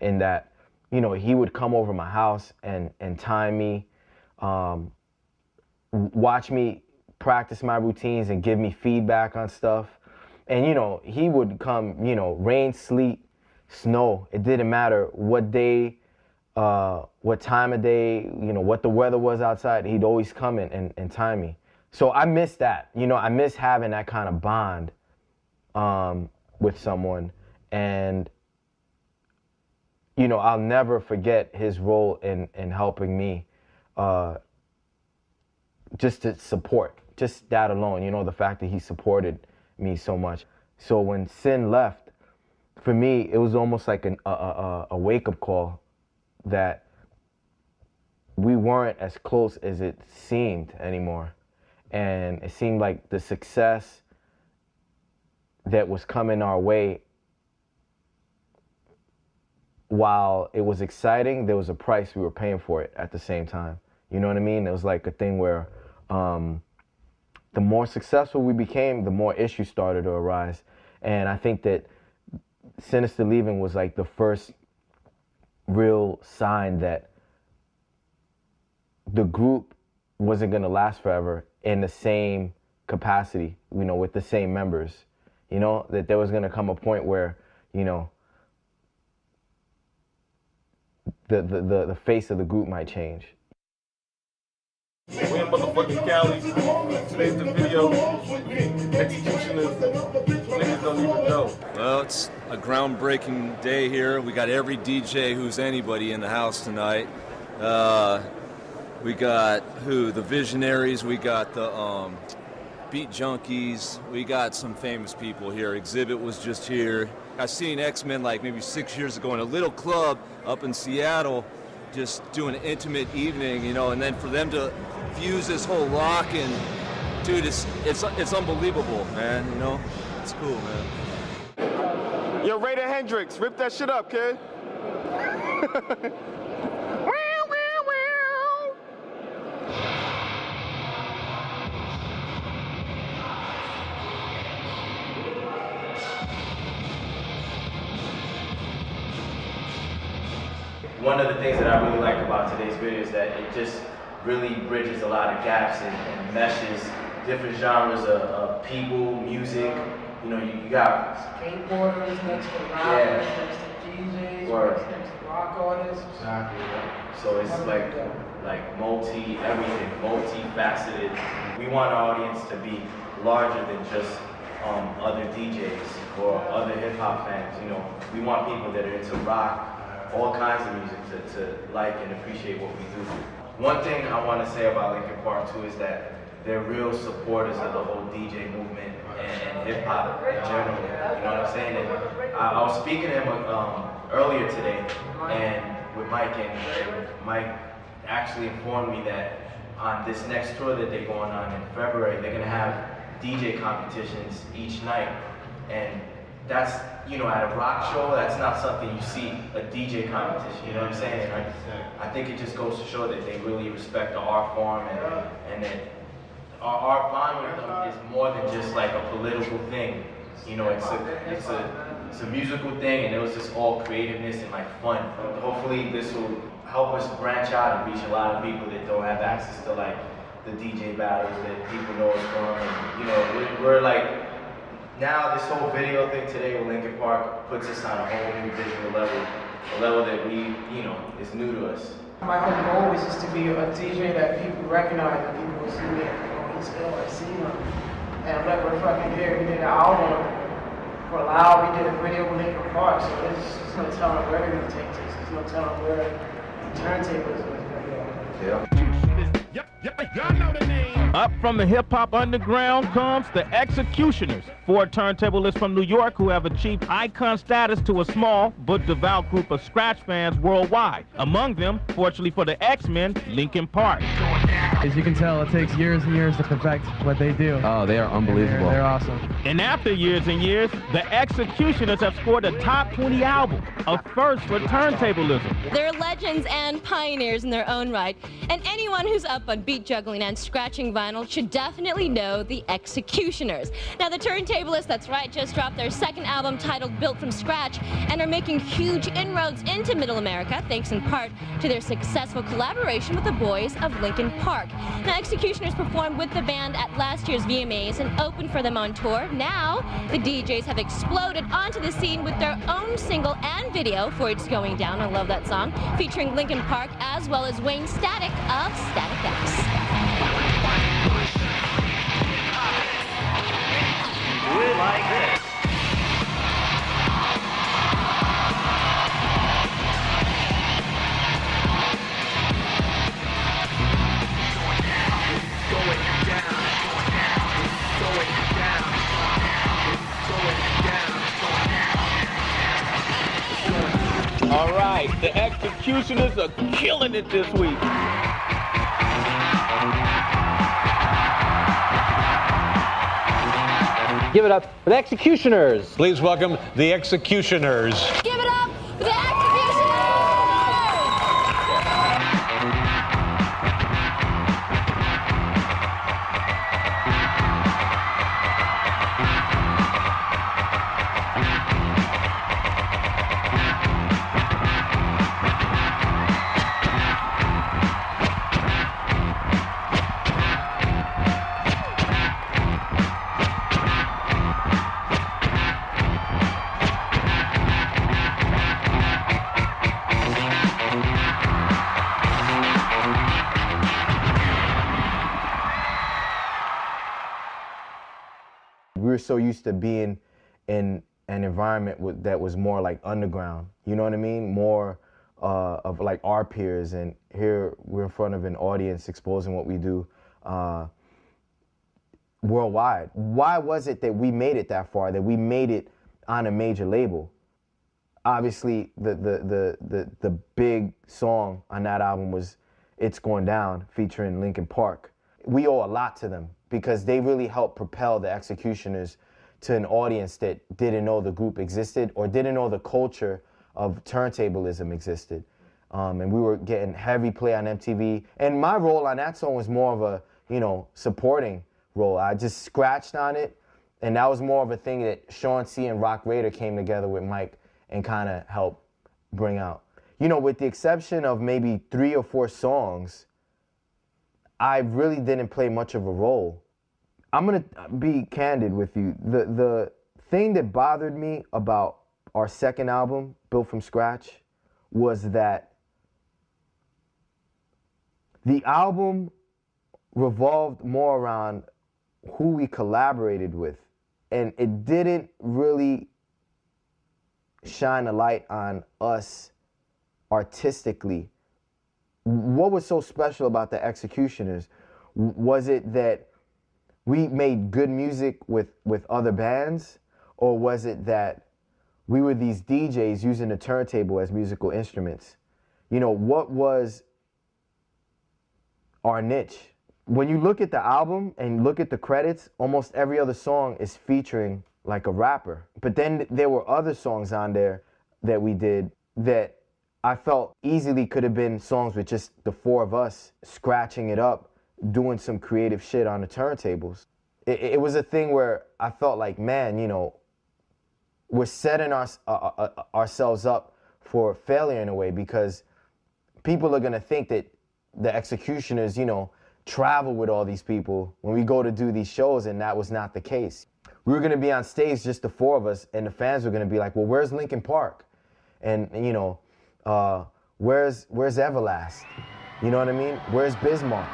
in that, you know, he would come over my house and time me, watch me practice my routines and give me feedback on stuff. And, you know, he would come, you know, rain, sleet, snow. It didn't matter what day, what time of day, you know, what the weather was outside. He'd always come in and time me. So I miss that, you know, I miss having that kind of bond with someone. And, you know, I'll never forget his role in helping me just to support, just that alone, you know, the fact that he supported me so much. So when Sin left, for me, it was almost like a wake-up call that we weren't as close as it seemed anymore. And it seemed like the success that was coming our way, while it was exciting, there was a price we were paying for it at the same time. You know what I mean? It was like a thing where the more successful we became, the more issues started to arise. And I think that Sinister leaving was like the first real sign that the group wasn't going to last forever in the same capacity, you know, with the same members. You know, that there was going to come a point where, you know, the face of the group might change. We're in motherfucking Cali. Today's the video. Executioners. Niggas don't even know. Well, it's a groundbreaking day here. We got every DJ who's anybody in the house tonight. We got the Visionaries. We got the Beat Junkies. We got some famous people here. Exhibit was just here. I seen X-Men like maybe 6 years ago in a little club up in Seattle, just doing an intimate evening, you know, and then for them to fuse this whole rock and, dude, it's unbelievable, man, you know? It's cool, man. Yo, Raider Hendrix, rip that shit up, kid. One of the things that I really like about today's video is that it just really bridges a lot of gaps and meshes different genres of people, music, you know, you got skateboarders next to rappers, next to DJs, next to rock artists. Exactly. So it's like everything, multi-faceted. We want our audience to be larger than just other DJs or other hip hop fans. You know, we want people that are into rock, all kinds of music to like and appreciate what we do. One thing I want to say about Linkin Park too is that they're real supporters of the whole DJ movement and hip hop in general. You know what I'm saying? And I was speaking to him earlier today, and with Mike, and Mike actually informed me that on this next tour that they're going on in February, they're gonna have DJ competitions each night, and that's, you know, at a rock show, that's not something you see, a DJ competition, you know what I'm saying? And I think it just goes to show that they really respect the art form, and that our bond with them is more than just like a political thing. You know, it's a musical thing, and it was just all creativeness and like fun. Hopefully this will help us branch out and reach a lot of people that don't have access to like the DJ battles that people know us from. And, you know, we're like, now this whole video thing today with Linkin Park puts us on a whole new visual level, a level that we, you know, is new to us. My whole goal was just to be a DJ that people recognize, and people will see me and go, he's ill, I see him. And I'm like, we're fucking here, we did an album for Loud, we did a video with Linkin Park, so there's no telling where they're gonna take this, there's no telling where Turntablism is gonna go. Yeah. Y'all know the name. Up from the hip-hop underground comes the Executioners, four turntablists from New York who have achieved icon status to a small but devout group of scratch fans worldwide. Among them, fortunately for the X-Men, Linkin Park. As you can tell, it takes years and years to perfect what they do. Oh, they are unbelievable. They're awesome. And after years and years, the Executioners have scored a top 20 album, a first for turntablism. They're legends and pioneers in their own right, and anyone who's up on beat juggling and scratching vinyl should definitely know the Executioners. Now, the Turntablists, that's right, just dropped their second album titled Built from Scratch and are making huge inroads into Middle America, thanks in part to their successful collaboration with the boys of Linkin Park. Now, Executioners performed with the band at last year's VMAs and opened for them on tour. Now, the DJs have exploded onto the scene with their own single and video for It's Going Down, I love that song, featuring Linkin Park as well as Wayne Static of Static X. We like this. All right, the Executioners are killing it this week. Give it up for the Executioners. Please welcome the Executioners. Give it up for the Executioners! We were so used to being in an environment that was more like underground, you know what I mean? More of like our peers, and here we're in front of an audience exposing what we do worldwide. Why was it that we made it that far, that we made it on a major label? Obviously, the big song on that album was It's Going Down, featuring Linkin Park. We owe a lot to them, because they really helped propel the Executioners to an audience that didn't know the group existed or didn't know the culture of turntablism existed. And we were getting heavy play on MTV. And my role on that song was more of a, you know, supporting role. I just scratched on it, and that was more of a thing that Sean C. and Rock Raider came together with Mike and kind of helped bring out. You know, with the exception of maybe 3 or 4 songs, I really didn't play much of a role. I'm gonna be candid with you. The thing that bothered me about our second album, Built From Scratch, was that the album revolved more around who we collaborated with, and it didn't really shine a light on us artistically. What was so special about the Executioners? Was it that we made good music with other bands, or was it that we were these DJs using the turntable as musical instruments? You know, what was our niche? When you look at the album and look at the credits, almost every other song is featuring like a rapper. But then there were other songs on there that we did that I felt easily could have been songs with just the four of us scratching it up, doing some creative shit on the turntables. It was a thing where I felt like, man, you know, we're setting ourselves up for failure in a way, because people are gonna think that the Executioners, you know, travel with all these people when we go to do these shows, and that was not the case. We were gonna be on stage, just the four of us, and the fans were gonna be like, well, where's Linkin Park? And, you know, where's Everlast? You know what I mean? Where's Bismarck?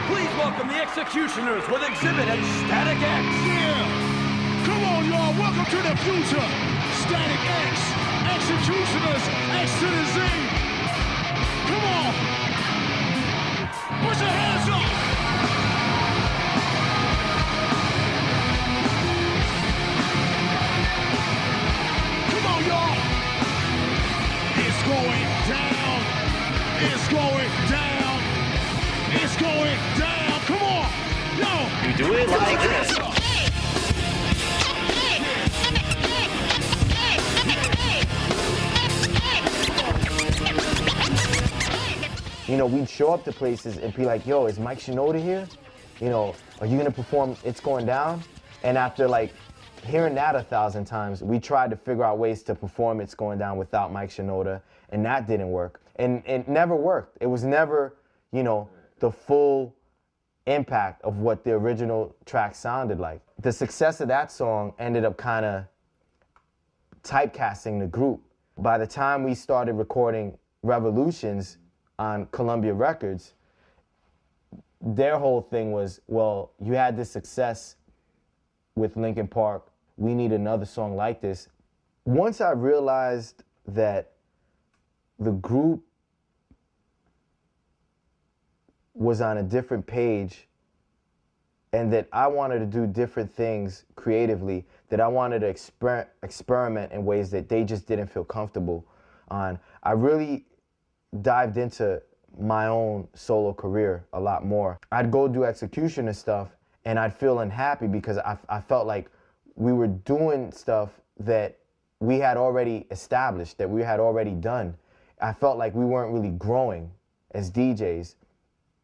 Please welcome the Executioners with Exhibit and Static X. Yeah! Come on, y'all. Welcome to the future. Static X. Executioners. X to the Z. Come on. Put your hands up. Come on, y'all. It's going down. It's going down. It's going down. Come on. Yo. You do it like this. You know, we'd show up to places and be like, yo, is Mike Shinoda here? You know, are you gonna perform It's Going Down? And after like hearing that 1,000 times, we tried to figure out ways to perform It's Going Down without Mike Shinoda, and that didn't work. And it never worked. It was never, you know, the full impact of what the original track sounded like. The success of that song ended up kind of typecasting the group. By the time we started recording Revolutions on Columbia Records, their whole thing was, well, you had this success with Linkin Park, we need another song like this. Once I realized that the group was on a different page and that I wanted to do different things creatively, that I wanted to experiment in ways that they just didn't feel comfortable on, I really dived into my own solo career a lot more. I'd go do Executioner stuff and I'd feel unhappy because I felt like we were doing stuff that we had already established, that we had already done. I felt like we weren't really growing as DJs.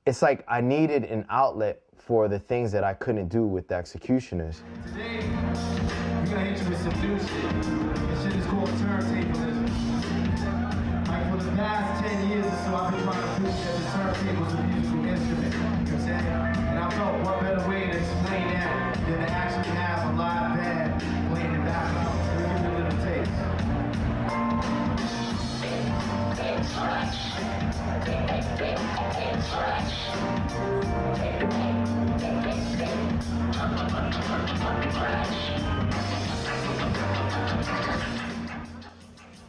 It's like I needed an outlet for the things that I couldn't do with the Executioners. Today, we're gonna hit you with some new shit. This shit is called turntablism. Like for the past 10 years or so, I've been trying to prove that the turntable is a musical instrument. You know what I'm saying? And I thought what better way to explain that than to actually have a live band playing in the background. We'll give you a little taste.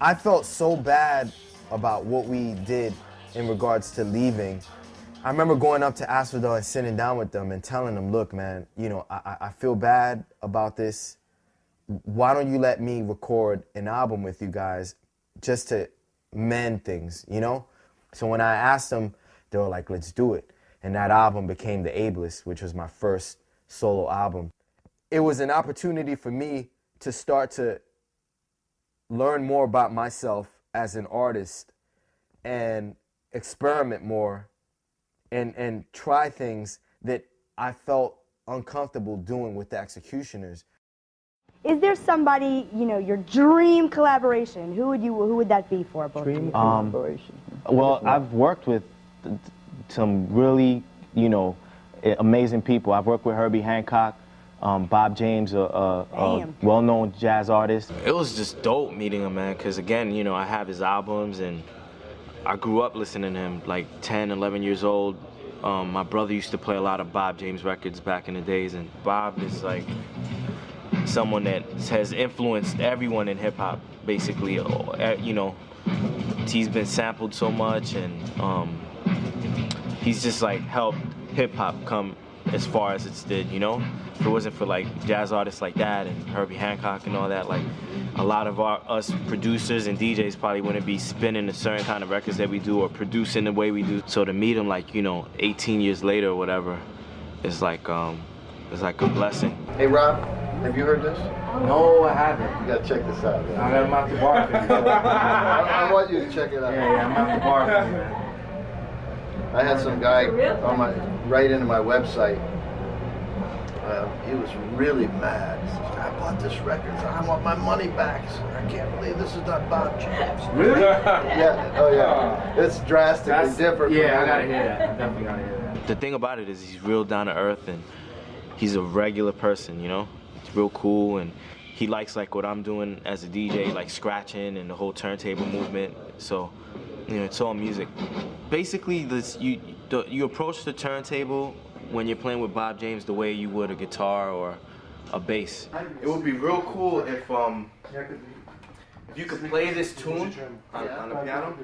I felt so bad about what we did in regards to leaving. I remember going up to Asphodel and sitting down with them and telling them, look, man, you know, I feel bad about this. Why don't you let me record an album with you guys just to mend things, you know? So when I asked them, they were like, let's do it. And that album became The Ableist, which was my first solo album. It was an opportunity for me to start to learn more about myself as an artist and experiment more and try things that I felt uncomfortable doing with the Executioners. Is there somebody, you know, your dream collaboration? Who would that be for both of you? Dream collaboration. Well, I've worked with some really, you know, amazing people. I've worked with Herbie Hancock, Bob James, a well-known jazz artist. It was just dope meeting him, man, because again, you know, I have his albums and I grew up listening to him, like 10, 11 years old. My brother used to play a lot of Bob James records back in the days, and Bob is like someone that has influenced everyone in hip-hop, basically. You know, he's been sampled so much, and he's just like helped hip-hop come as far as it's did, you know? If it wasn't for like jazz artists like that and Herbie Hancock and all that, like a lot of us producers and DJs probably wouldn't be spinning a certain kind of records that we do or producing the way we do. So to meet him like, you know, 18 years later or whatever, is like a blessing. Hey Rob, have you heard this? No, I haven't. You gotta check this out, man. I'm out the bar for you. I want you to check it out. Yeah, I'm out the bar for you, man. I had some guy on right into my website. He was really mad. He says, I bought this record. I want my money back. He said, I can't believe this is not Bob James. Really? Yeah. Oh yeah. It's drastically different. Yeah, I gotta hear that. I definitely gotta hear that. The thing about it is he's real down to earth and he's a regular person, you know? He's real cool and he likes like what I'm doing as a DJ, like scratching and the whole turntable movement. So, you know, it's all music. Basically, you approach the turntable when you're playing with Bob James the way you would a guitar or a bass. It would be real cool if you could play this tune on the piano.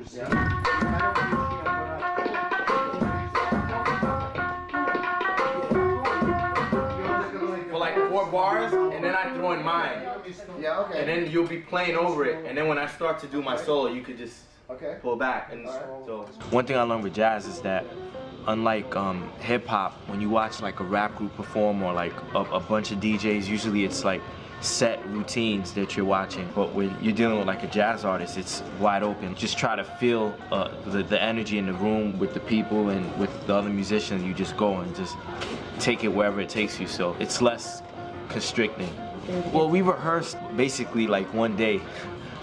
For like 4 bars, and then I throw in mine. Yeah, okay. And then you'll be playing over it, and then when I start to do my solo, you could just pull back. And so one thing I learned with jazz is that unlike hip hop, when you watch like a rap group perform or like a bunch of DJs, usually it's like set routines that you're watching. But when you're dealing with like a jazz artist, it's wide open. Just try to feel the energy in the room with the people and with the other musicians. You just go and just take it wherever it takes you. So it's less constricting. Well, we rehearsed basically like one day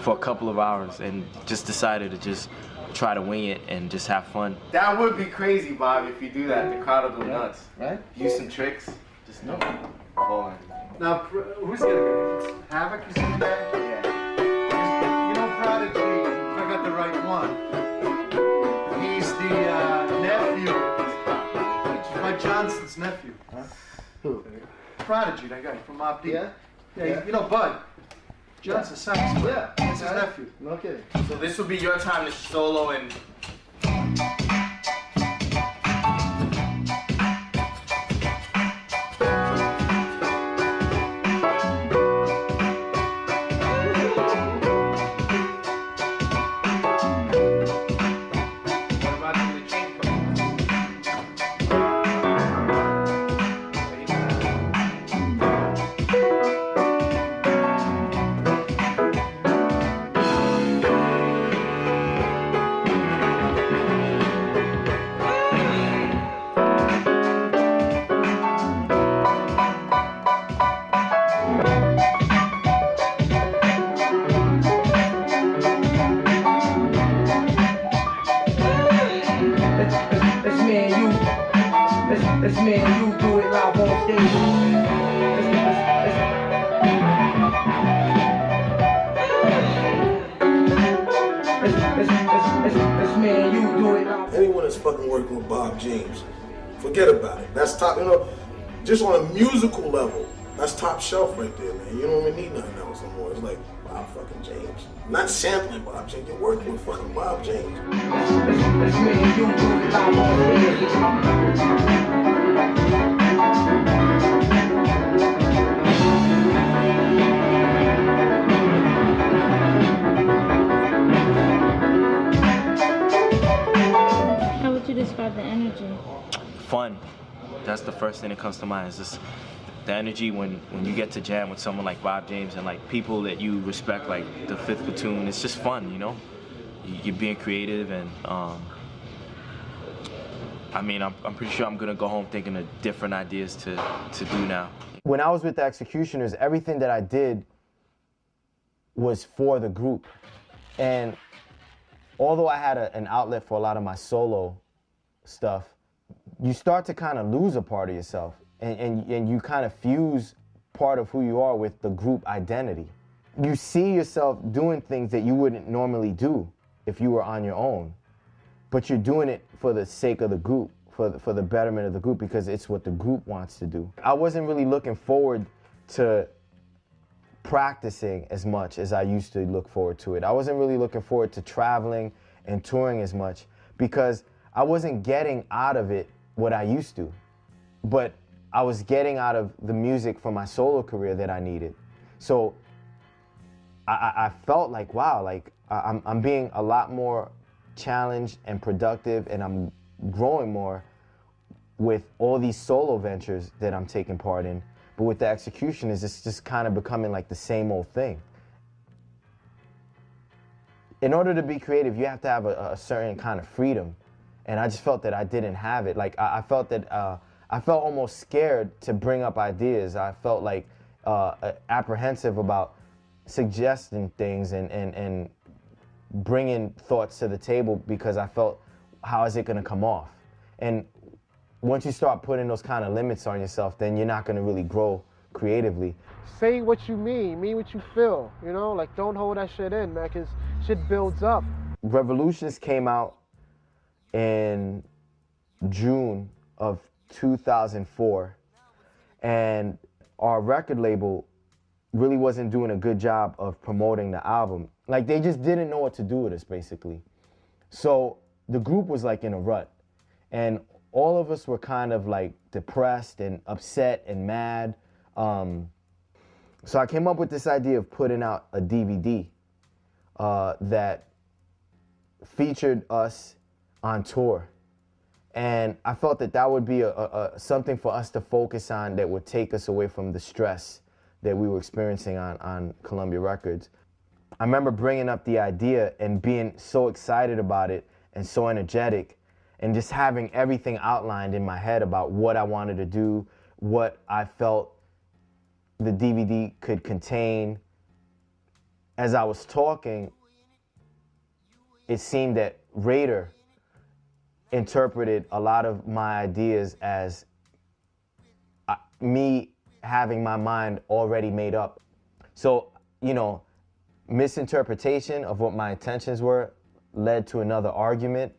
for a couple of hours and just decided to just try to wing it and just have fun. That would be crazy, Bob, if you do that. The crowd will go nuts. Right? Use some tricks. Just no. Now, who's gonna go? Havoc is in there? Yeah. You know Prodigy, if I got the right one. He's the nephew. Mike Johnson's nephew. Huh? Who? Prodigy, that guy from Mobb Deep. Yeah, you know Bud. Johnson Sax. Yeah. That's his nephew. No kidding. So this will be your time to solo and... Anyone that's fucking working with Bob James, forget about it. That's top, you know, just on a musical level, that's top shelf right there, man. You don't even need nothing else no more. It's like Bob fucking James. Not sampling Bob James, you're working with fucking Bob James. How would you describe the energy? Fun. That's the first thing that comes to mind. Is just the energy when you get to jam with someone like Bob James and like people that you respect, like the Fifth Platoon. It's just fun, you know. You're being creative, and I mean, I'm pretty sure I'm gonna go home thinking of different ideas to do now. When I was with the Executioners, everything that I did was for the group, and although I had an outlet for a lot of my solo stuff, you start to kind of lose a part of yourself, and you kind of fuse part of who you are with the group identity. You see yourself doing things that you wouldn't normally do if you were on your own, but you're doing it for the sake of the group, for the betterment of the group, because it's what the group wants to do. I wasn't really looking forward to practicing as much as I used to look forward to it. I wasn't really looking forward to traveling and touring as much because I wasn't getting out of it what I used to, but I was getting out of the music for my solo career that I needed. So I felt like, wow, like I'm being a lot more challenged and productive, and I'm growing more with all these solo ventures that I'm taking part in. But with the execution, it's just kind of becoming like the same old thing. In order to be creative, you have to have a certain kind of freedom. And I just felt that I didn't have it. Like I felt that I felt almost scared to bring up ideas. I felt like apprehensive about suggesting things and bringing thoughts to the table because I felt, how is it going to come off? And once you start putting those kind of limits on yourself, then you're not going to really grow creatively. Say what you mean what you feel, you know? Like, don't hold that shit in, man, because shit builds up. Revolutions came out in June of 2004, and our record label really wasn't doing a good job of promoting the album. Like, they just didn't know what to do with us, basically. So the group was like in a rut, and all of us were kind of like depressed and upset and mad. So I came up with this idea of putting out a DVD that featured us on tour. And I felt that that would be something for us to focus on that would take us away from the stress that we were experiencing on Columbia Records. I remember bringing up the idea and being so excited about it and so energetic, and just having everything outlined in my head about what I wanted to do, what I felt the DVD could contain. As I was talking, it seemed that Raider interpreted a lot of my ideas as me having my mind already made up. So, you know, misinterpretation of what my intentions were led to another argument.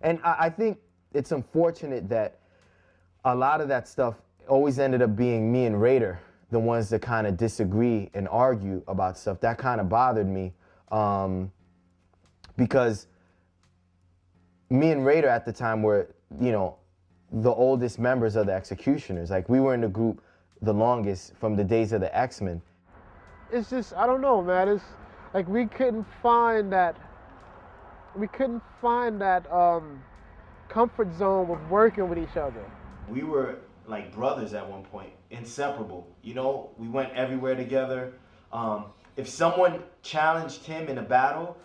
And I think it's unfortunate that a lot of that stuff always ended up being me and Raider, the ones that kind of disagree and argue about stuff. That kind of bothered me because me and Raider at the time were, you know, the oldest members of the Executioners. Like, we were in the group the longest from the days of the X-Men. It's just, I don't know, man. It's like we couldn't find that comfort zone with working with each other. We were like brothers at one point, inseparable. You know, we went everywhere together. If someone challenged him in a battle,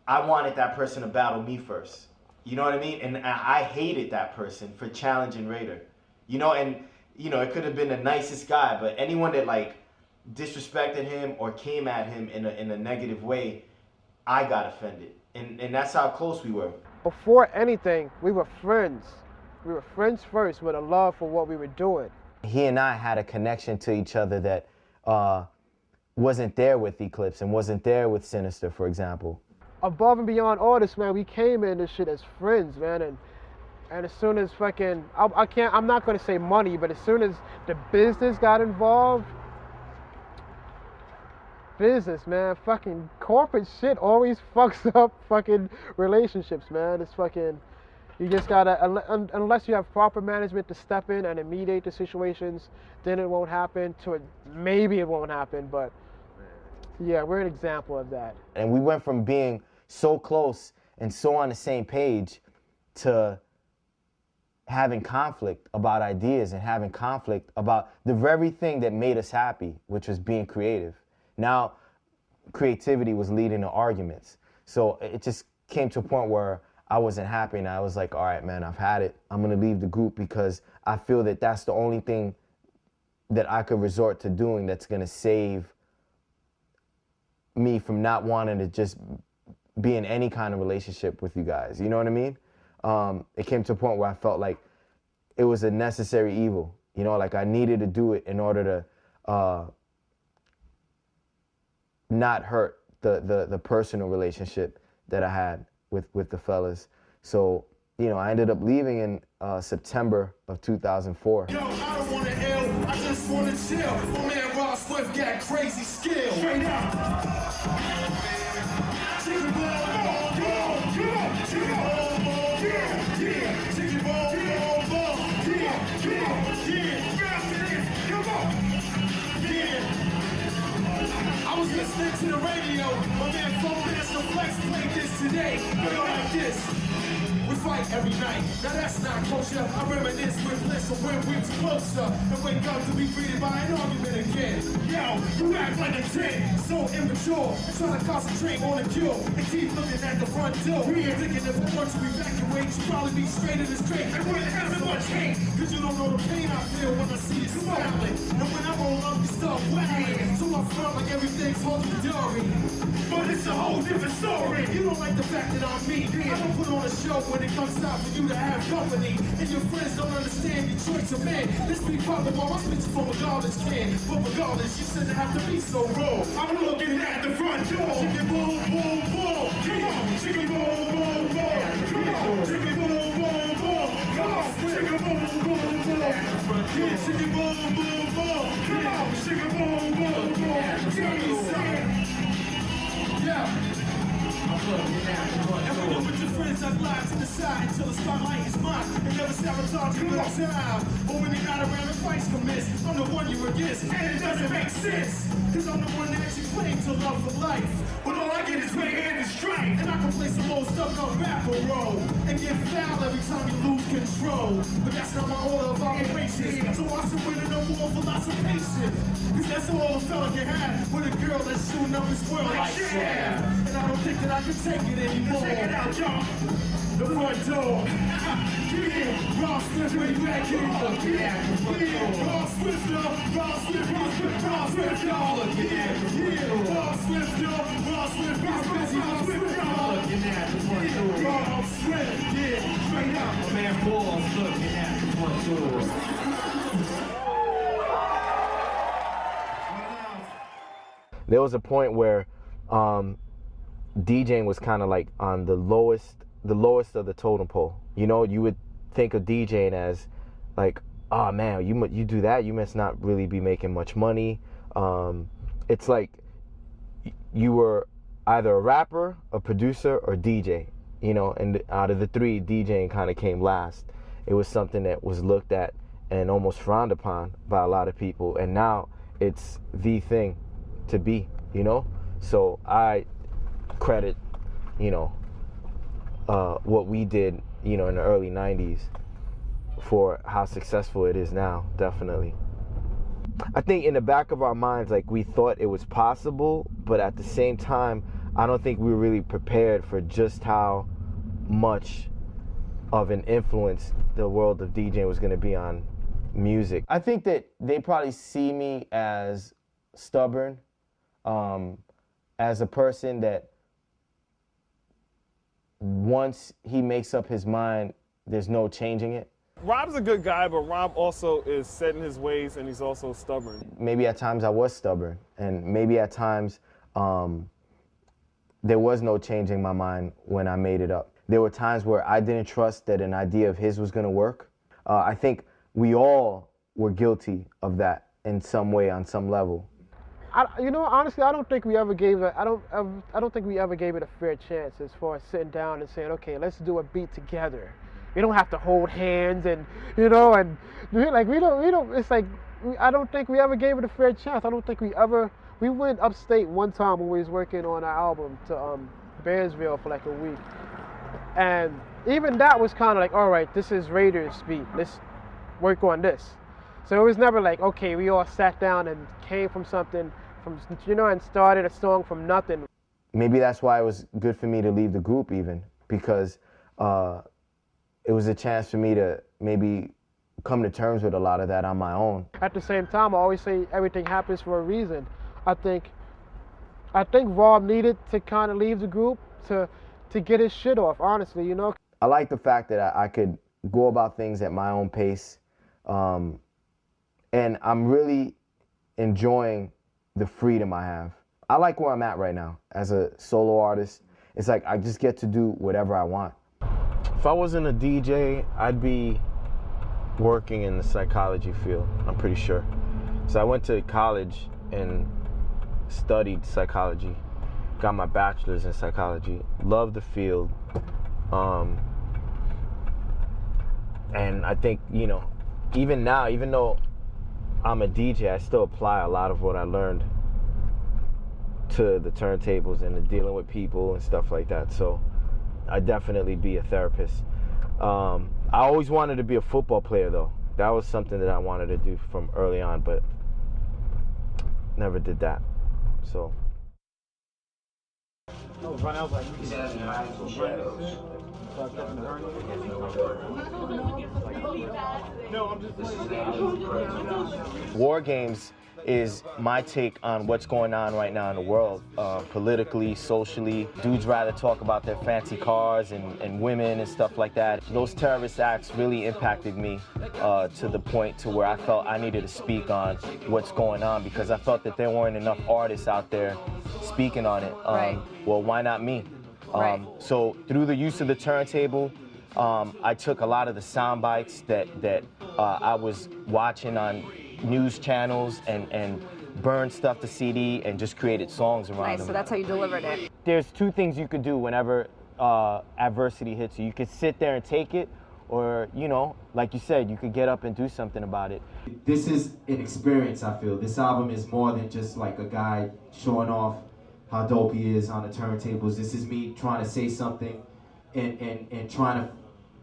I wanted that person to battle me first. You know what I mean? And I hated that person for challenging Raider. You know, and you know, it could have been the nicest guy, but anyone that like disrespected him or came at him in a negative way, I got offended. And that's how close we were. Before anything, we were friends. We were friends first with a love for what we were doing. He and I had a connection to each other that wasn't there with Eclipse and wasn't there with Sinister, for example. Above and beyond all this, man, we came in this shit as friends, man, and as soon as fucking, I'm not gonna say money, but as soon as the business got involved, business, man, fucking corporate shit always fucks up fucking relationships, man. It's fucking, you just gotta, unless you have proper management to step in and mediate the situations, then it won't happen. Maybe it won't happen, but yeah, we're an example of that. And we went from being so close and so on the same page to having conflict about ideas and having conflict about the very thing that made us happy, which was being creative. Now, creativity was leading to arguments. So it just came to a point where I wasn't happy, and I was like, all right, man, I've had it. I'm gonna leave the group because I feel that that's the only thing that I could resort to doing that's gonna save me from not wanting to just be in any kind of relationship with you guys. You know what I mean? It came to a point where I felt like it was a necessary evil. You know, like I needed to do it in order to not hurt the personal relationship that I had with the fellas. So, you know, I ended up leaving in September of 2004. Yo, I don't wanna ill, I just wanna chill. My man Rob Swift got crazy skill. Straight up. Chicken ball, chicken ball, yeah, chicken ball, yeah, come on, yeah. I was listening to the radio. My man Focus Flex played this today. Go like this. We fight every night. Now that's not kosher. I reminisce with bliss of when we was closer and wake up to be greeted by an argument again. Yo, you act like a 10, so immature. Trying to concentrate on a cure and keep looking at the front door. We ain't thinking if I want to evacuate, you probably be straighter than straight. And wouldn't have so much hate, cause you don't know the pain I feel when I see you smiling. And when I roll up, you start waggling. So I feel like everything's hunky-dory. But it's a whole different story. You don't like the fact that I'm me. I don't put on a show when it comes time for you to have company. And your friends don't understand your choice of man. This be probably why my speech from a garbage can. But regardless, you shouldn't have to be so raw. I'm looking at the front door. Chicken boom, boom, boom. Come on, chicken boom, boom, boom. Come on, chicken boom, boom, boom. Come on, chicken boom, boom, boom. Yeah, chicken boom, boom, boom. Come on, chicken boom, boom, boom. Yeah. And when you're with your friends, I glide to the side until the spotlight is mine. And never sabotage you with time. But when you're not around, the fights commence. I'm the one you're against, and it doesn't make sense. Cause I'm the one that you claim to love for life. But all I get is red-handed strike. And I can play some old stuck-up rapper role. And get fouled every time you lose control. But that's not my order of operations. So I surrender no more for lots of patience. Cause that's all a fella can have with a girl that's shooting up his world like yeah. And I don't think that I can take it anymore. Check it out, y'all. The front door. Yeah, Rob Swift, where you at, kid? Yeah, Rob Swift, y'all. Rob Swift, y'all. Yeah, Rob Swift, y'all. Rob Swift, he's busy. Rob Swift, y'all. Looking at the front door. Rob Swift, yeah, straight up. My man Paul's looking at the front door. There was a point where DJing was kind of like on the lowest of the totem pole. You know, you would think of DJing as like, oh man, you do that, you must not really be making much money. It's like you were either a rapper, a producer, or DJ. You know, and out of the three, DJing kind of came last. It was something that was looked at and almost frowned upon by a lot of people, and now it's the thing to be, you know? So I credit, you know, what we did, you know, in the early 90s for how successful it is now, definitely. I think in the back of our minds, like, we thought it was possible, but at the same time, I don't think we were really prepared for just how much of an influence the world of DJing was going to be on music. I think that they probably see me as stubborn, as a person that once he makes up his mind, there's no changing it. Rob's a good guy, but Rob also is set in his ways, and he's also stubborn. Maybe at times I was stubborn, and maybe at times there was no changing my mind when I made it up. There were times where I didn't trust that an idea of his was going to work. I think we all were guilty of that in some way, on some level. You know, honestly, I don't think we ever gave it. I don't think we ever gave it a fair chance as far as sitting down and saying, okay, let's do a beat together. We don't have to hold hands, and you know, and like we don't. It's like I don't think we ever gave it a fair chance. I don't think we ever. We went upstate one time when we was working on our album to Bearsville for like a week, and even that was kind of like, all right, this is Raiders beat. Let's work on this. So it was never like, okay, we all sat down and came from something. And started a song from nothing. Maybe that's why it was good for me to leave the group even, because it was a chance for me to maybe come to terms with a lot of that on my own. At the same time, I always say everything happens for a reason. I think Rob needed to kind of leave the group to get his shit off, honestly, you know? I like the fact that I could go about things at my own pace. And I'm really enjoying the freedom I have. I like where I'm at right now as a solo artist. It's like I just get to do whatever I want. If I wasn't a DJ, I'd be working in the psychology field, I'm pretty sure. So I went to college and studied psychology, got my bachelor's in psychology, loved the field. And I think, you know, even now, even though I'm a DJ, I still apply a lot of what I learned to the turntables and the dealing with people and stuff like that. So I'd definitely be a therapist. I always wanted to be a football player, though. That was something that I wanted to do from early on, but never did that. So. War games is my take on what's going on right now in the world, politically, socially. Dudes rather talk about their fancy cars and women and stuff like that. Those terrorist acts really impacted me to the point to where I felt I needed to speak on what's going on, because I felt that there weren't enough artists out there speaking on it. Right. Well, why not me? Right. So through the use of the turntable, I took a lot of the sound bites that I was watching on news channels and burned stuff to CD and just created songs around them. Nice, so that's how you delivered it. There's two things you could do whenever adversity hits you. You could sit there and take it, or, you know, like you said, you could get up and do something about it. This is an experience, I feel. This album is more than just like a guy showing off how dope he is on the turntables. This is me trying to say something and trying to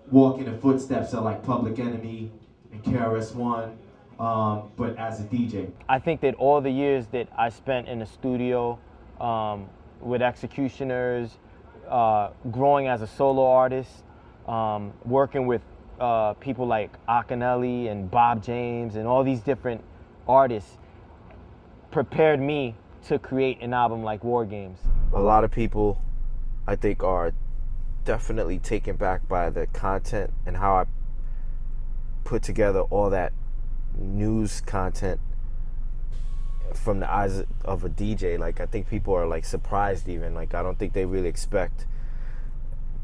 walk in the footsteps of like Public Enemy and KRS-One, but as a DJ. I think that all the years that I spent in the studio with Executioners, growing as a solo artist, working with people like Akinelli and Bob James and all these different artists, prepared me to create an album like War Games. A lot of people, I think, are definitely taken back by the content and how I put together all that news content from the eyes of a DJ. Like, I think people are like surprised even. Like, I don't think they really expect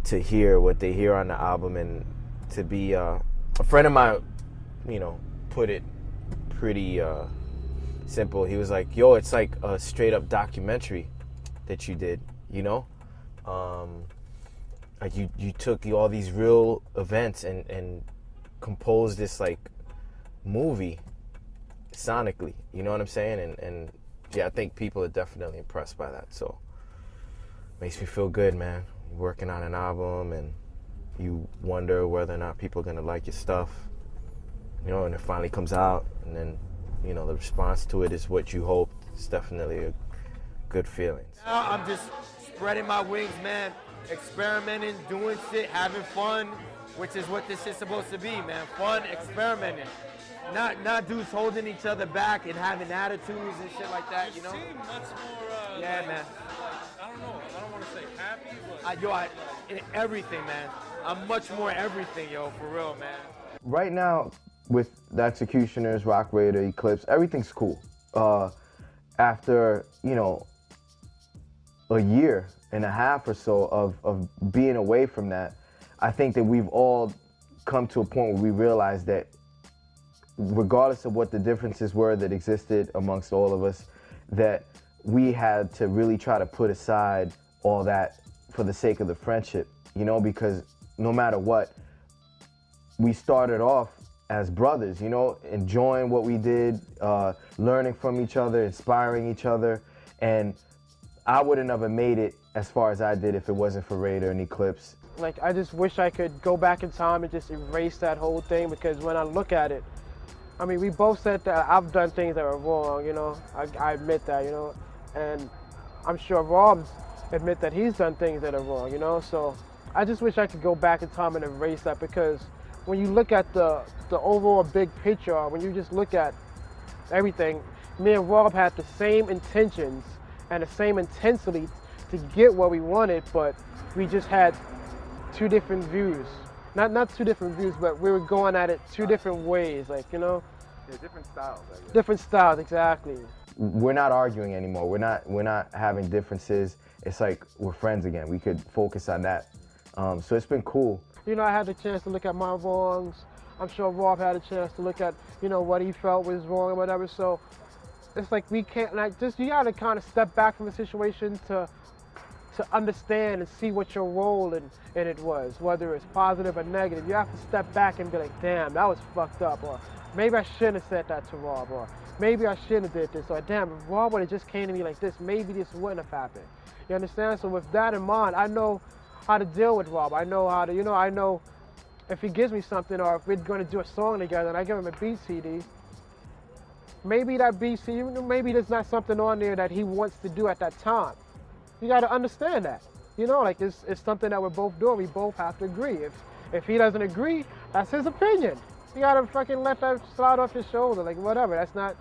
to hear what they hear on the album. And to be a friend of mine, you know, put it pretty simple. He was like, yo, it's like a straight up documentary that you did, you know? Like you took all these real events and composed this like movie sonically, you know what I'm saying? And yeah, I think people are definitely impressed by that. So makes me feel good, man. You're working on an album and you wonder whether or not people are gonna like your stuff, you know, and it finally comes out, and then, you know, the response to it is what you hoped. It's definitely a good feeling. Now I'm just spreading my wings, man. Experimenting, doing shit, having fun, which is what this shit's supposed to be, man. Fun, experimenting. Not dudes holding each other back and having attitudes and shit like that, you know? You seem much more, yeah, man. I don't know, I don't want to say happy, but... In everything, man. I'm much more everything, yo, for real, man. Right now, with the Executioners, Rock Raider, Eclipse, everything's cool. After, you know, a year and a half or so of being away from that, I think that we've all come to a point where we realize that regardless of what the differences were that existed amongst all of us, that we had to really try to put aside all that for the sake of the friendship, you know, because no matter what, we started off as brothers, you know, enjoying what we did, learning from each other, inspiring each other, and I wouldn't have made it as far as I did if it wasn't for Raider and Eclipse. Like, I just wish I could go back in time and just erase that whole thing, because when I look at it, I mean, we both said that I've done things that were wrong, you know, I admit that, you know, and I'm sure Rob's admit that he's done things that are wrong, you know, so I just wish I could go back in time and erase that, because when you look at the overall big picture, when you just look at everything, me and Rob had the same intentions and the same intensity to get what we wanted, but we just had two different views. Not two different views, but we were going at it two different ways, like, you know? Yeah, different styles, I guess. Different styles, exactly. We're not arguing anymore. We're not having differences. It's like we're friends again. We could focus on that. So it's been cool. You know, I had the chance to look at my wrongs. I'm sure Rob had a chance to look at, you know, what he felt was wrong or whatever. So it's like we can't, like, just, you gotta kind of step back from the situation to understand and see what your role in it was, whether it's positive or negative. You have to step back and be like, damn, that was fucked up, or maybe I shouldn't have said that to Rob, or maybe I shouldn't have did this, or damn, if Rob would have just came to me like this, maybe this wouldn't have happened. You understand? So with that in mind, I know how to deal with Rob. I know how to, you know, I know if he gives me something, or if we're going to do a song together and I give him a beat CD, maybe that beat CD, maybe there's not something on there that he wants to do at that time. You got to understand that. You know, like it's something that we're both doing. We both have to agree. If he doesn't agree, that's his opinion. You got to fucking let that slide off your shoulder, like whatever. That's not,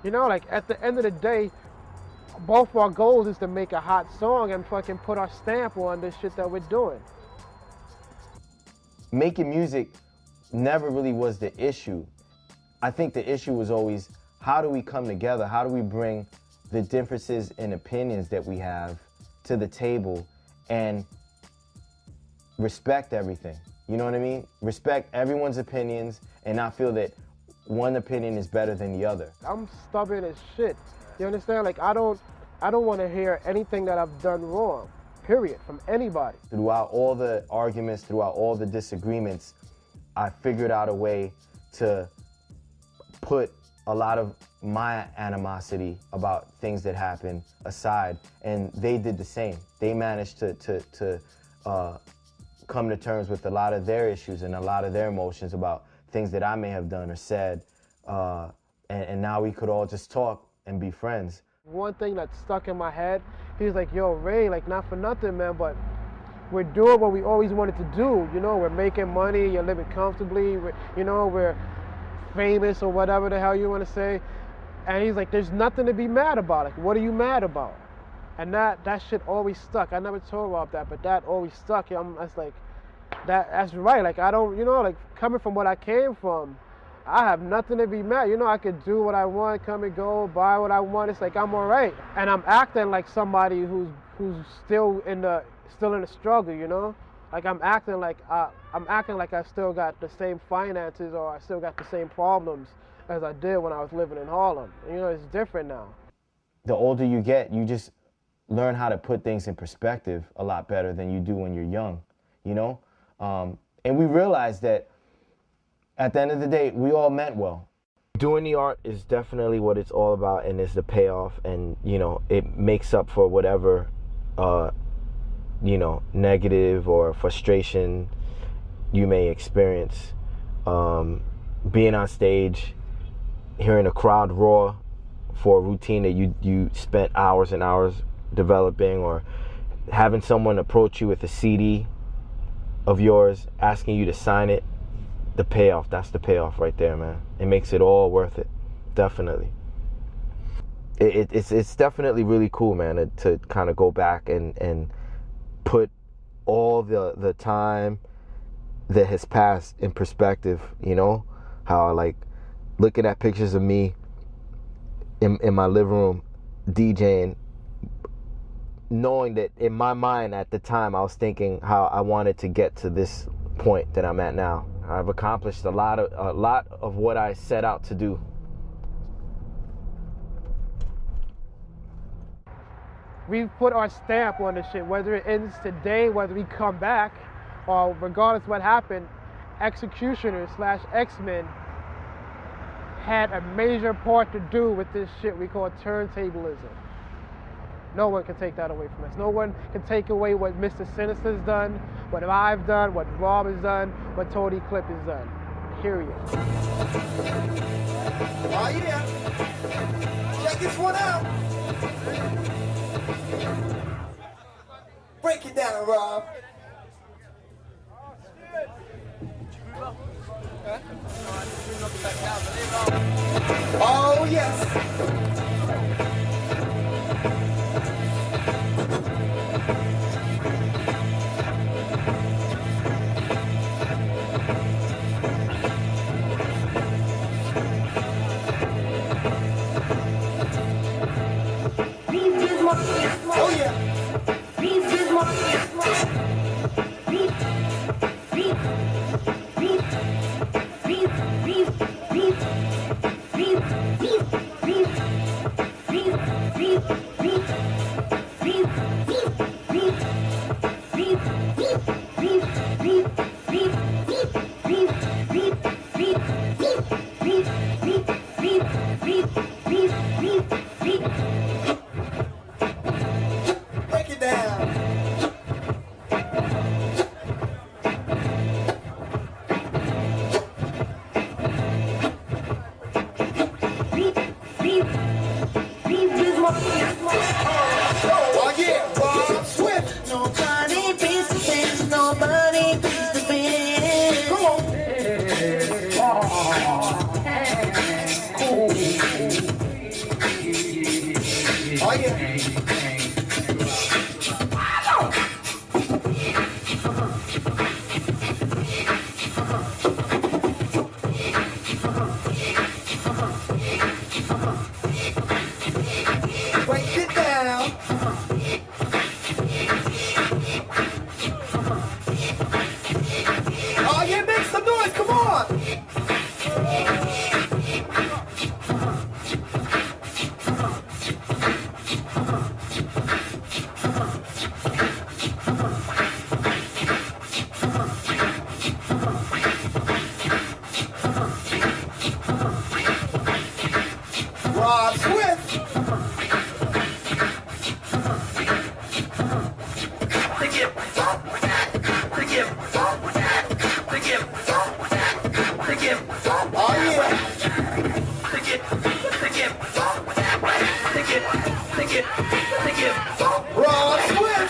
you know, like at the end of the day, both our goals is to make a hot song and fucking put our stamp on this shit that we're doing. Making music never really was the issue. I think the issue was always, how do we come together? How do we bring the differences in opinions that we have to the table and respect everything? You know what I mean? Respect everyone's opinions and not feel that one opinion is better than the other. I'm stubborn as shit. You understand? Like I don't want to hear anything that I've done wrong, period, from anybody. Throughout all the arguments, throughout all the disagreements, I figured out a way to put a lot of my animosity about things that happened aside, and they did the same. They managed to come to terms with a lot of their issues and a lot of their emotions about things that I may have done or said, and now we could all just talk and be friends. One thing that stuck in my head, he's like, yo, Ray, like not for nothing, man, but we're doing what we always wanted to do. You know, we're making money, you're living comfortably, we're famous or whatever the hell you want to say. And he's like, there's nothing to be mad about. Like, what are you mad about? And that shit always stuck. I never told Rob that, but that always stuck. That's like, that's right. Like, I don't, you know, like coming from what I came from, I have nothing to be mad. You know, I could do what I want, come and go, buy what I want. It's like, I'm all right. And I'm acting like somebody who's still in the struggle, you know? Like I'm acting like I still got the same finances or I still got the same problems as I did when I was living in Harlem. You know, it's different now. The older you get, you just learn how to put things in perspective a lot better than you do when you're young, you know? And we realized that at the end of the day, we all meant well. Doing the art is definitely what it's all about, and it's the payoff, and, you know, it makes up for whatever, you know, negative or frustration you may experience. Being on stage, hearing a crowd roar for a routine that you spent hours and hours developing, or having someone approach you with a CD of yours, asking you to sign it, the payoff, that's the payoff right there, man. It makes it all worth it, definitely. It's definitely really cool, man, to kind of go back and put all the time that has passed in perspective, you know? How, like, looking at pictures of me in my living room DJing, knowing that in my mind at the time I was thinking how I wanted to get to this point that I'm at now. I've accomplished a lot of what I set out to do. We put our stamp on this shit, whether it ends today, whether we come back, or regardless what happened, Executioners / X-Men had a major part to do with this shit we call turntablism. No one can take that away from us. No one can take away what Mr. Sinister's done, what I've done, what Rob has done, what Tony Clip has done. Period. Oh yeah. Check this one out. Break it down, Rob. Oh yes. Rob Swift. Oh yeah. Rob Swift.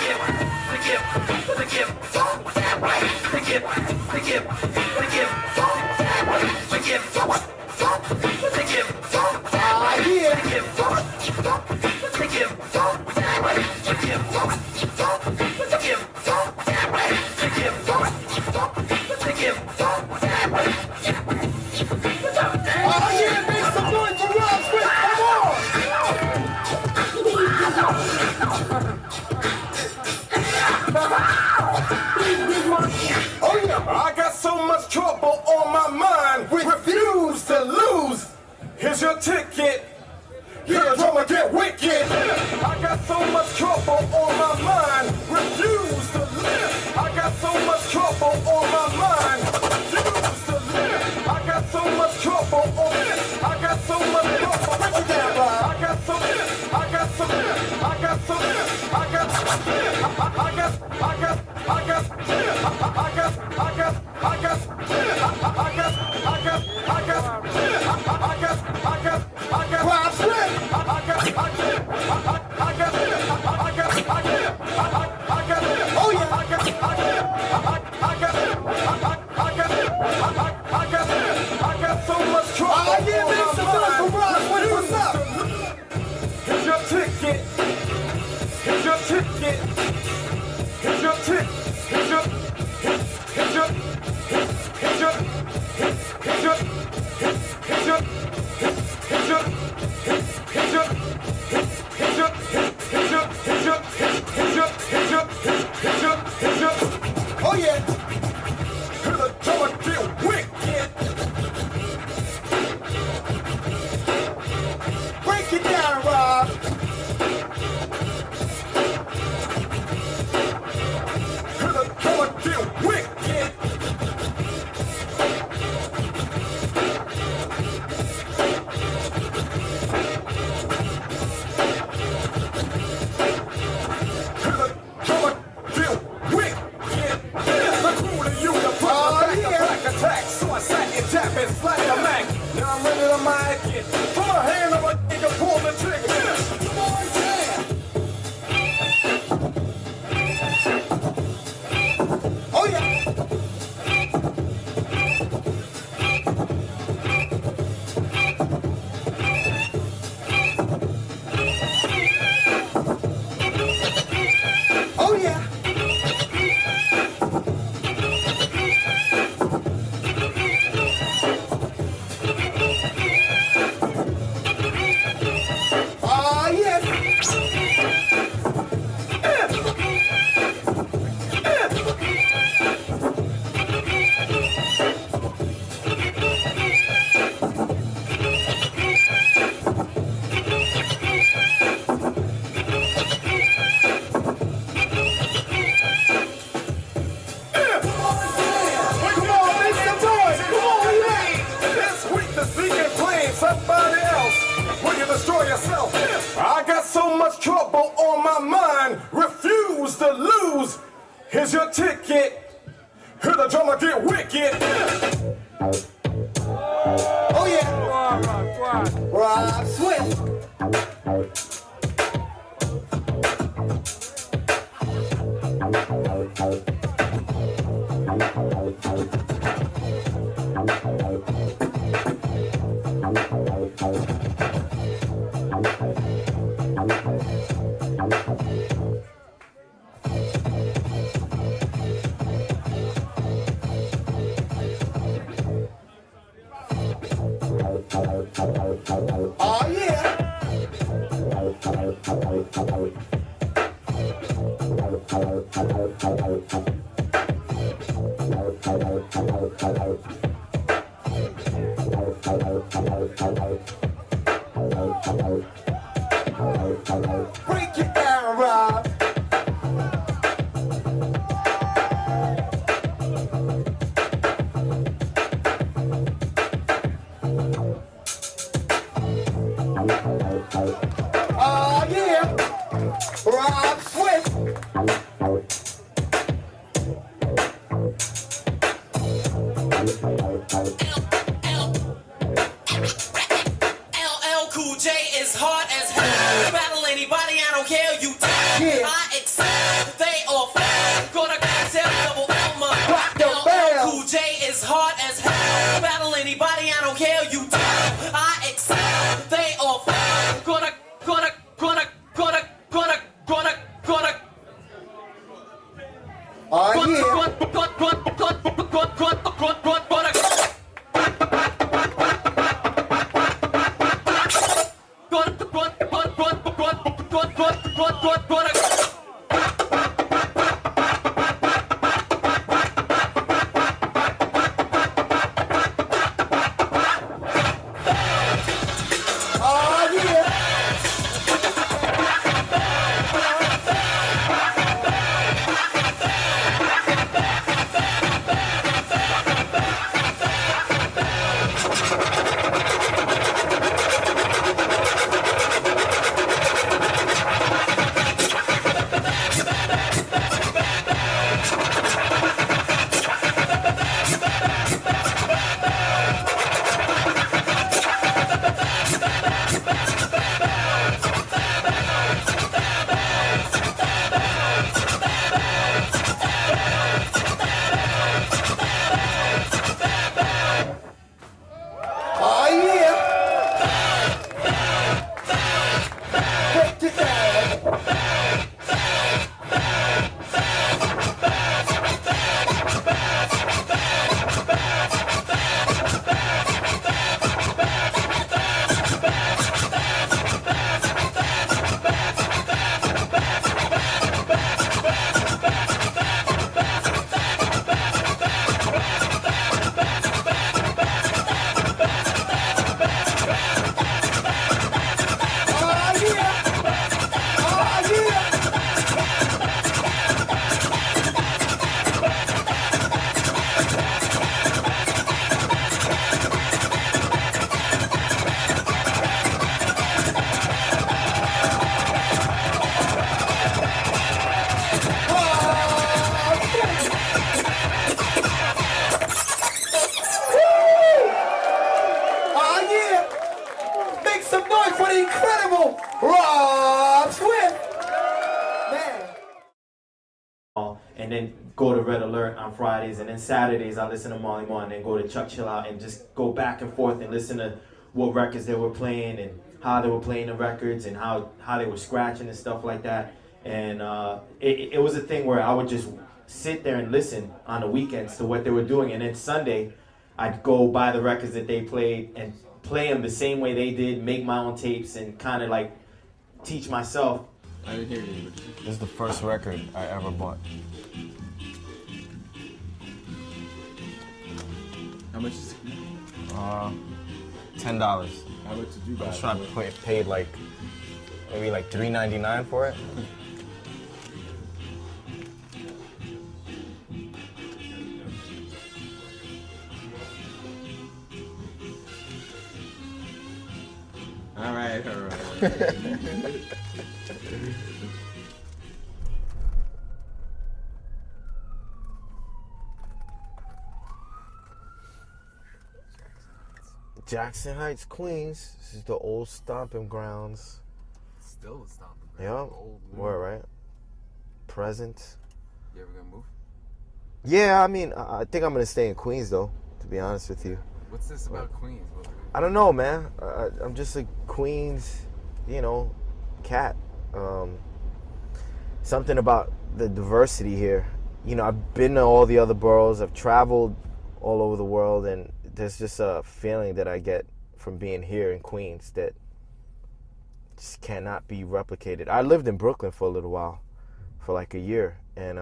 I got so much trouble on my mind, refuse to lose. Here's your ticket. Here, drummer, get wicked. I got so much trouble on my mind, refuse to live. I got so much trouble on my mind, refuse to live. I got so much trouble on this. I got so much trouble. Break it down, Bob. I got so much. I got so much. I got so much. I got. I got. I got. I got. I got. I got. I got. I got. I got. I got. I got. I got. I got. Rob Swift. I got. I got. I got. I got. I got. Oh yeah. I got. I got. I got. I got. I got. I got so much trouble. Oh yeah, make some noise for Rob Swift. What's up? Here's your ticket. Here's your ticket. Here's your ticket. Here's your. Here's your. Here's your. Here's your. Here's your. Here's your. Here's your. Here's your. Here's your. Here's your. Here's your. Here's your. Here's your. Here's your. Oh yeah. Hear the drummer get wicked. Break it down, Rob. Hear the drummer get wicked. It's like a Mac. Now I'm ready to mic it. Put my hand on my dick and pull the trigger. Come on, jam. Oh yeah. Oh yeah. Somebody else, will you destroy yourself? I got so much trouble on my mind, refuse to lose. Here's your ticket. Hear the drummer get wicked. Oh yeah. Rob Swift. Oh yeah. Break it down, Rob. Battle anybody, I don't care, you tell. I excel, they all fail. Gonna. Oh, yeah. And then go to Red Alert on Fridays, and then Saturdays I listen to Molly Moore, and then go to Chuck Chill Out and just go back and forth and listen to what records they were playing and how they were playing the records and how they were scratching and stuff like that. And it was a thing where I would just sit there and listen on the weekends to what they were doing, and then Sunday I'd go buy the records that they played and play them the same way they did, make my own tapes, and kind of like teach myself. I didn't hear you. This is the first record I ever bought. How much is it? $10. How much did you buy? I was trying to paid like maybe like $3.99 for it. All right. Jackson Heights, Queens. This is the old stomping grounds. Still a stomping ground. Yeah, Old where, right? Present. You ever gonna move? Yeah, I mean, I think I'm gonna stay in Queens though, to be honest with you. What's this about Queens? I don't know, man. I'm just a Queens, cat. Something about the diversity here. I've been to all the other boroughs. I've traveled all over the world, and there's just a feeling that I get from being here in Queens that just cannot be replicated. I lived in Brooklyn for a little while, for like a year, and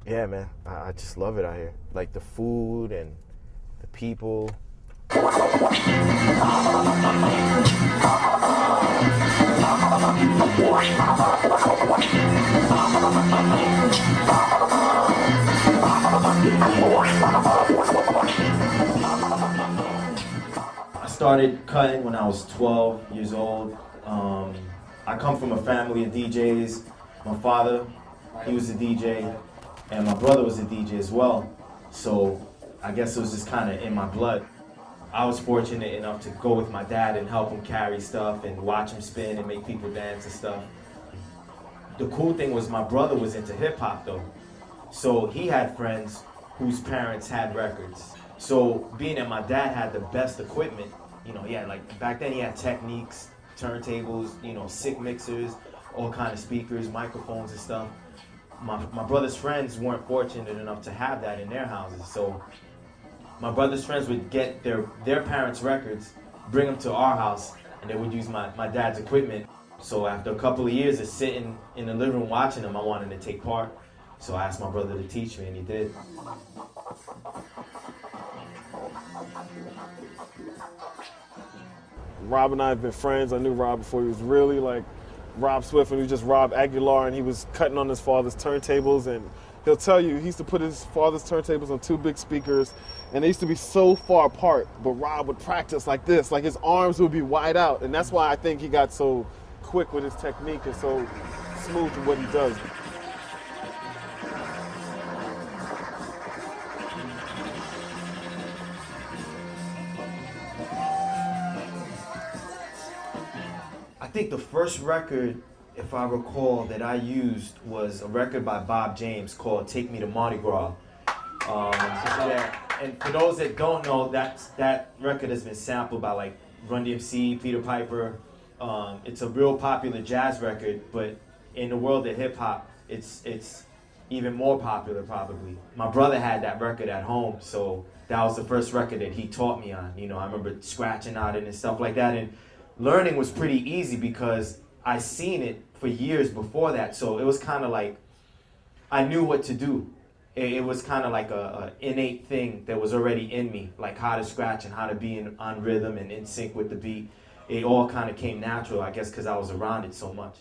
yeah, man, I just love it out here. Like the food and the people. I started cutting when I was 12 years old. I come from a family of DJs. My father, he was a DJ, and my brother was a DJ as well. So I guess it was just kind of in my blood. I was fortunate enough to go with my dad and help him carry stuff and watch him spin and make people dance and stuff. The cool thing was my brother was into hip hop though. So he had friends whose parents had records. So being that my dad had the best equipment, you know, yeah, like back then he had Techniques, turntables, you know, sick mixers, all kind of speakers, microphones and stuff. My brother's friends weren't fortunate enough to have that in their houses. So my brother's friends would get their parents' records, bring them to our house, and they would use my dad's equipment. So after a couple of years of sitting in the living room watching them, I wanted to take part. So I asked my brother to teach me, and he did. Rob and I have been friends. I knew Rob before he was really like Rob Swift, and he was just Rob Aguilar, and he was cutting on his father's turntables. And he'll tell you he used to put his father's turntables on 2 big speakers, and they used to be so far apart, but Rob would practice like this, like his arms would be wide out, and that's why I think he got so quick with his technique and so smooth in what he does. I think the first record, if I recall, that I used was a record by Bob James called Take Me to Mardi Gras. And for those that don't know, that record has been sampled by like Run DMC, Peter Piper. It's a real popular jazz record, but in the world of hip hop, it's even more popular probably. My brother had that record at home, so that was the first record that he taught me on. You know, I remember scratching on it and stuff like that, and learning was pretty easy because I seen it for years before that, so it was kind of like I knew what to do. It was kind of like a innate thing that was already in me, like how to scratch and how to be on rhythm and in sync with the beat. It all kind of came natural, I guess, because I was around it so much.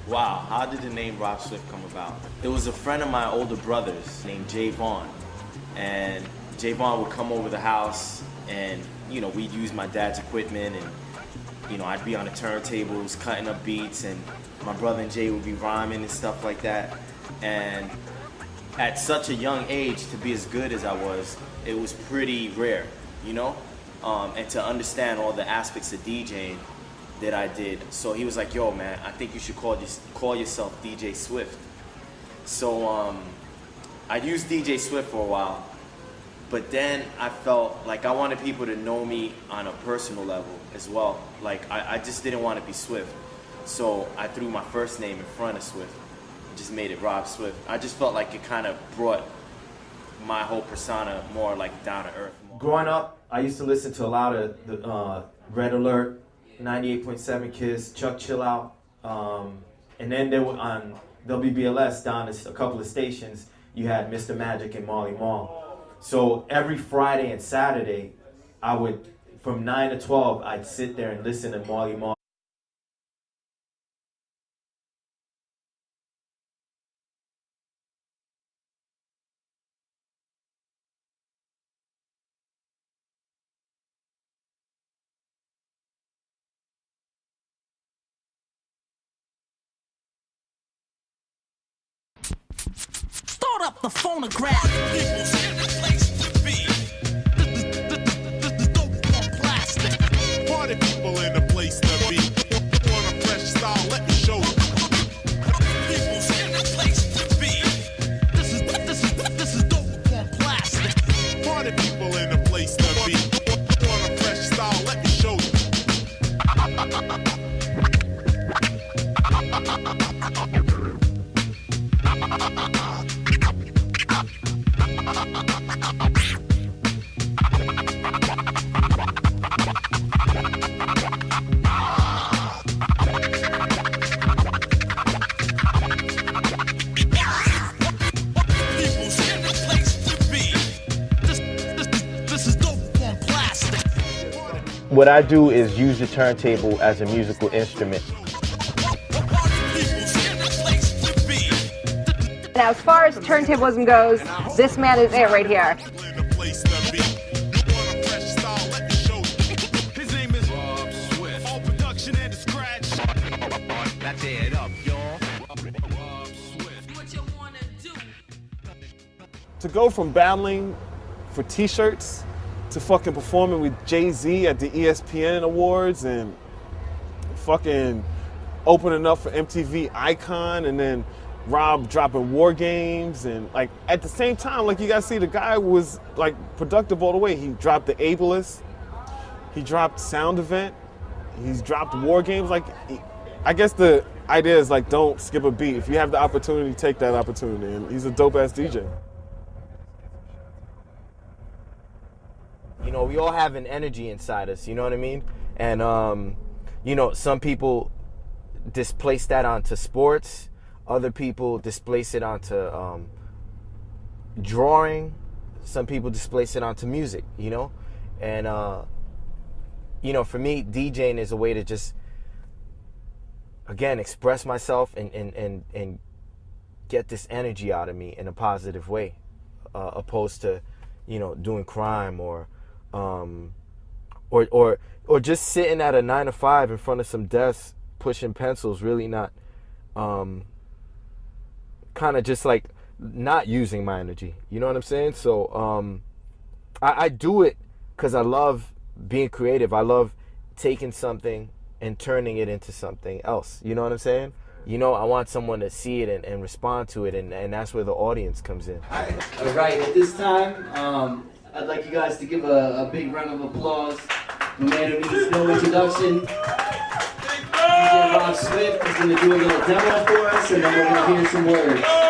Wow, how did the name Rob Swift come about? It was a friend of my older brother's named Jay Vaughn, and Jay Vaughn would come over the house, and you know, we'd use my dad's equipment, and you know, I'd be on the turntables cutting up beats, and my brother and Jay would be rhyming and stuff like that. And at such a young age, to be as good as I was, it was pretty rare, you know? And to understand all the aspects of DJing that I did. So he was like, yo, man, I think you should call yourself DJ Swift. So I used DJ Swift for a while, but then I felt like I wanted people to know me on a personal level as well. Like, I just didn't want to be Swift. So I threw my first name in front of Swift. Just made it Rob Swift. I just felt like it kind of brought my whole persona more like down to earth. Growing up, I used to listen to a lot of the Red Alert, 98.7 Kiss, Chuck Chill Out, and then there were on WBLS down a couple of stations, you had Mr. Magic and Marley Marl. So every Friday and Saturday, I would, from 9 to 12, I'd sit there and listen to Marley Marl. Start up the phonograph. Party people in the place to be. On a fresh style, let me show you. People's in the place to be. This is dope on plastic. Party people in the place to be. On a fresh style, let me show you. What I do is use the turntable as a musical instrument. Now, as far as turntablism goes, this man is it right here. His name is Rob Swift. All production and the scratch. That's it up, y'all. Rob Swift. What you wanna do? To go from battling for t-shirts to fucking performing with Jay-Z at the ESPN Awards and fucking opening up for MTV Icon and then Rob dropping war games, and like at the same time, like you guys see, the guy was like productive all the way. He dropped the Ableist, he dropped Sound Event, he's dropped war games. Like, I guess the idea is like, don't skip a beat. If you have the opportunity, take that opportunity. And he's a dope ass DJ. You know, we all have an energy inside us. You know what I mean? And you know, some people displace that onto sports. Other people displace it onto drawing. Some people displace it onto music, you know? And, you know, for me, DJing is a way to just, again, express myself and get this energy out of me in a positive way, opposed to, you know, doing crime or just sitting at a 9-to-5 in front of some desks pushing pencils, really not kind of just like not using my energy. You know what I'm saying? So I do it because I love being creative. I love taking something and turning it into something else. You know what I'm saying? You know, I want someone to see it and respond to it, and that's where the audience comes in. All right, at this time, I'd like you guys to give a big round of applause. The man who needs no introduction, DJ Rob Swift, is going to do a little demo for us, and then we're going to hear some words.